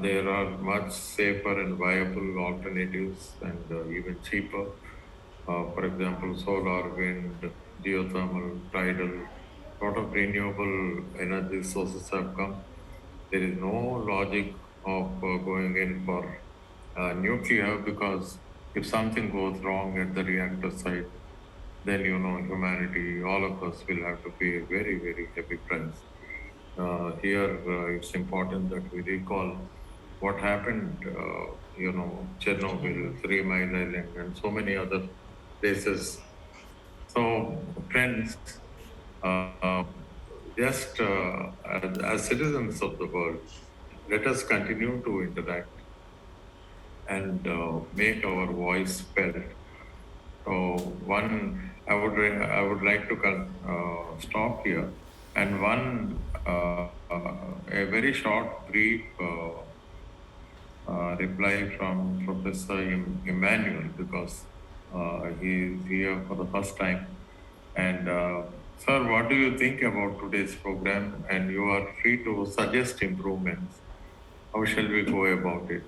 There are much safer and viable alternatives, and even cheaper. For example, solar, wind, geothermal, tidal, a lot of renewable energy sources have come. There is no logic of going in for nuclear, because if something goes wrong at the reactor site, then humanity, all of us will have to pay a very, very heavy price. Here, it's important that we recall what happened, Chernobyl, 3 Mile Island, and so many other places. So, friends, just as citizens of the world, let us continue to interact and make our voice felt. So, I would like to stop here, and a very short, brief reply from Professor Emmanuel, because he is here for the first time. And sir, what do you think about today's program? And you are free to suggest improvements. How shall we go about it?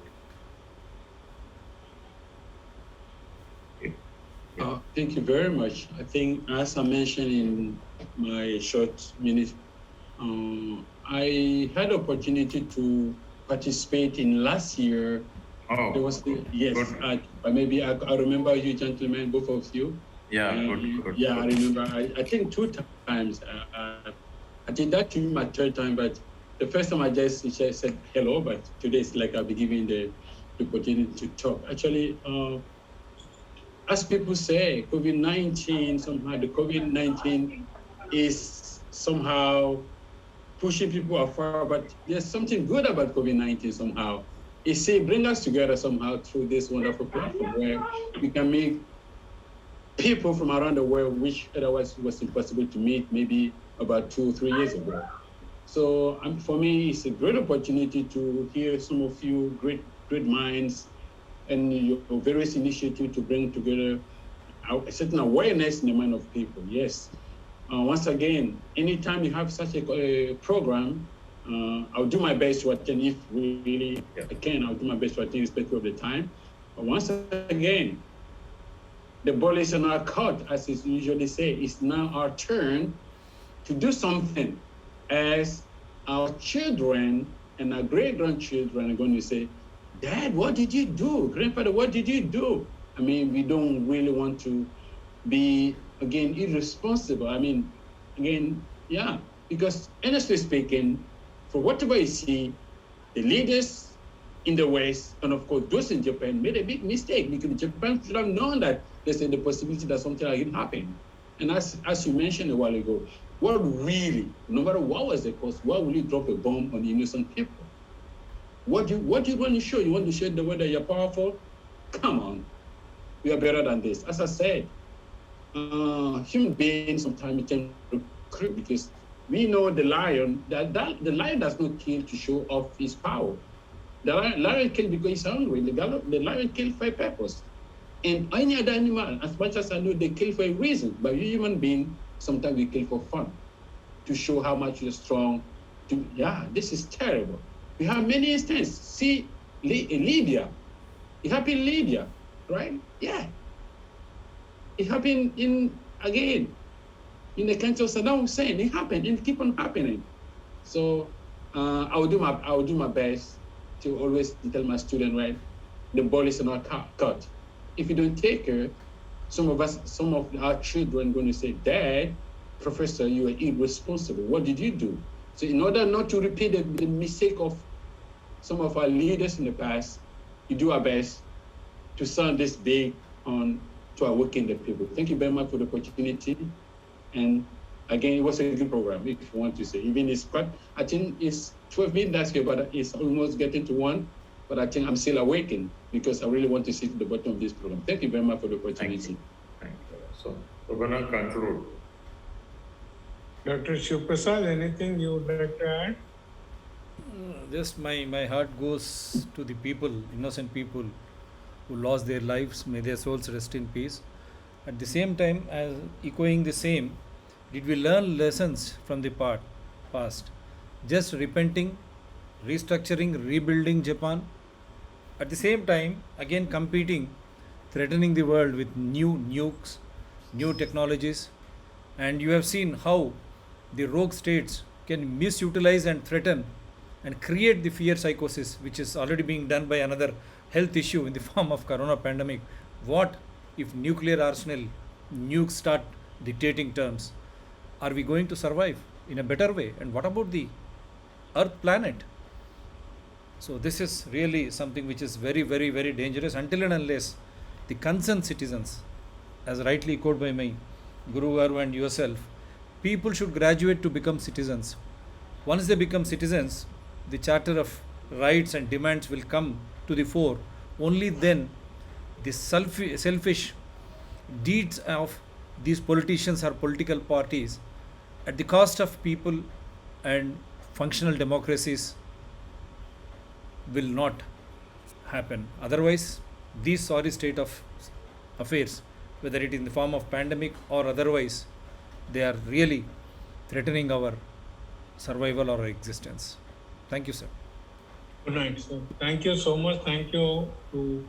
Thank you very much. I think, as I mentioned in my short minute, I had the opportunity to participate in last year. Oh, There was yes, good. maybe I remember you gentlemen, both of you. Yeah, good. Yeah, I remember. I think 2 times. I did that to my 3rd time, but the first time I just said hello, but today it's like I'll be given the opportunity to talk. Actually, as people say, COVID-19, somehow the COVID-19 is somehow pushing people afar, but there's something good about COVID-19 somehow. It brings us together somehow through this wonderful platform where we can meet people from around the world, which otherwise was impossible to meet maybe about 2 or 3 years ago. So for me, it's a great opportunity to hear some of you great minds and your various initiatives to bring together a certain awareness in the mind of people. Yes. Once again, anytime you have such a program, I'll do my best to attend if really I can. I'll do my best to attend irrespective of the time. But once again, the ball is in our court, as is usually say. It's now our turn to do something, as our children and our great-grandchildren are going to say, Dad, what did you do? Grandfather, what did you do? I mean, we don't really want to be, again, irresponsible. I mean, again, yeah, because honestly speaking, for whatever you see, the leaders in the West, and of course those in Japan, made a big mistake, because Japan should have known that there's the possibility that something like it happen. And as you mentioned a while ago, what really, no matter what was the cost, why will you drop a bomb on innocent people? What do you want to show? You want to show the way that you're powerful? Come on, we are better than this. As I said, human beings sometimes tend to creep, because we know the lion, the lion does not kill to show off his power. The lion kills because he's hungry. The lion kills for a purpose. And any other animal, as much as I know, they kill for a reason. But you human being, sometimes we kill for fun, to show how much you're strong. This is terrible. We have many instances. See, in Libya, it happened in Libya, right? Yeah. It happened in the country of Saddam Hussein. It happened and keep on happening. So I will do my best to always tell my students, right, the ball is in our court. If you don't take her, some of our children are going to say, Dad, Professor, you are irresponsible. What did you do? So in order not to repeat the mistake of some of our leaders in the past, we do our best to sound this big on to awaken the people. Thank you very much for the opportunity. And again, it was a good program, if you want to say. Even it's quite, I think it's 12 minutes here, but it's almost getting to 1. But I think I'm still awakened, because I really want to see to the bottom of this program. Thank you very much for the opportunity. Thank you. So we're going to conclude. Dr. Shivprasad, anything you would like to add? Just my heart goes to the people, innocent people who lost their lives. May their souls rest in peace. At the same time, as echoing the same, did we learn lessons from the past? Just repenting, restructuring, rebuilding Japan. At the same time, again competing, threatening the world with new nukes, new technologies. And you have seen how the rogue states can misutilize and threaten and create the fear psychosis, which is already being done by another health issue in the form of corona pandemic. What if nuclear arsenal, nukes start dictating terms? Are we going to survive in a better way? And what about the Earth planet? So this is really something which is very, very, very dangerous, until and unless the concerned citizens, as rightly echoed by my Guru Garu and yourself, people should graduate to become citizens. Once they become citizens, the charter of rights and demands will come to the fore. Only then the selfish deeds of these politicians or political parties at the cost of people and functional democracies will not happen. Otherwise, these sorry state of affairs, whether it is in the form of pandemic or otherwise, they are really threatening our survival or existence. Thank you, sir. Good night, sir. Thank you so much. Thank you to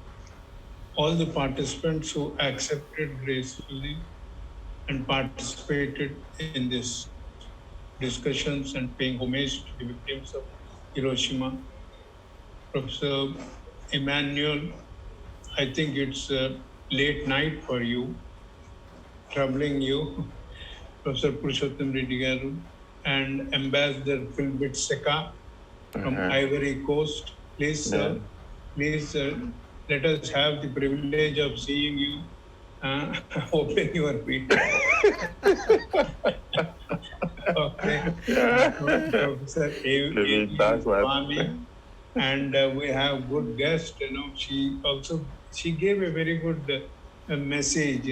all the participants who accepted gracefully and participated in this discussions and paying homage to the victims of Hiroshima. Professor Emmanuel, I think it's a late night for you, troubling you, Professor Purushottam Reddy Garu, and Ambassador Philbert Seka from Ivory Coast. Please, sir, please let us have the privilege of seeing you. Open your feet. Okay. Professor Swami, and we have good guest. She gave a very good message.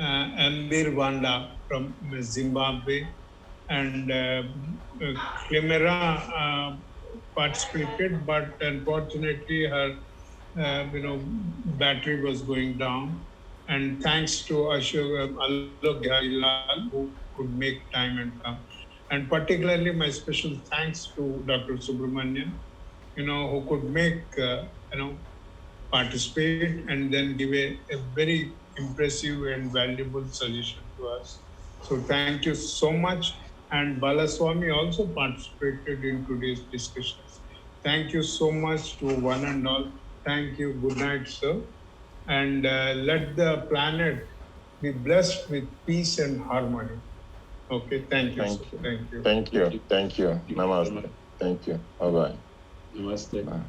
Ambir Wanda from Zimbabwe, and Clemera participated, but unfortunately her battery was going down. And thanks to Alok Jailal, who could make time and come. And particularly my special thanks to Dr. Subramanian, who could make, participate and then give a very impressive and valuable suggestion to us. So thank you so much. And Balaswamy also participated in today's discussions. Thank you so much to one and all. Thank you. Good night, sir. And let the planet be blessed with peace and harmony. Okay, thank you. Thank you. Thank you. Namaste. Thank you. Bye-bye. Namaste. Bye.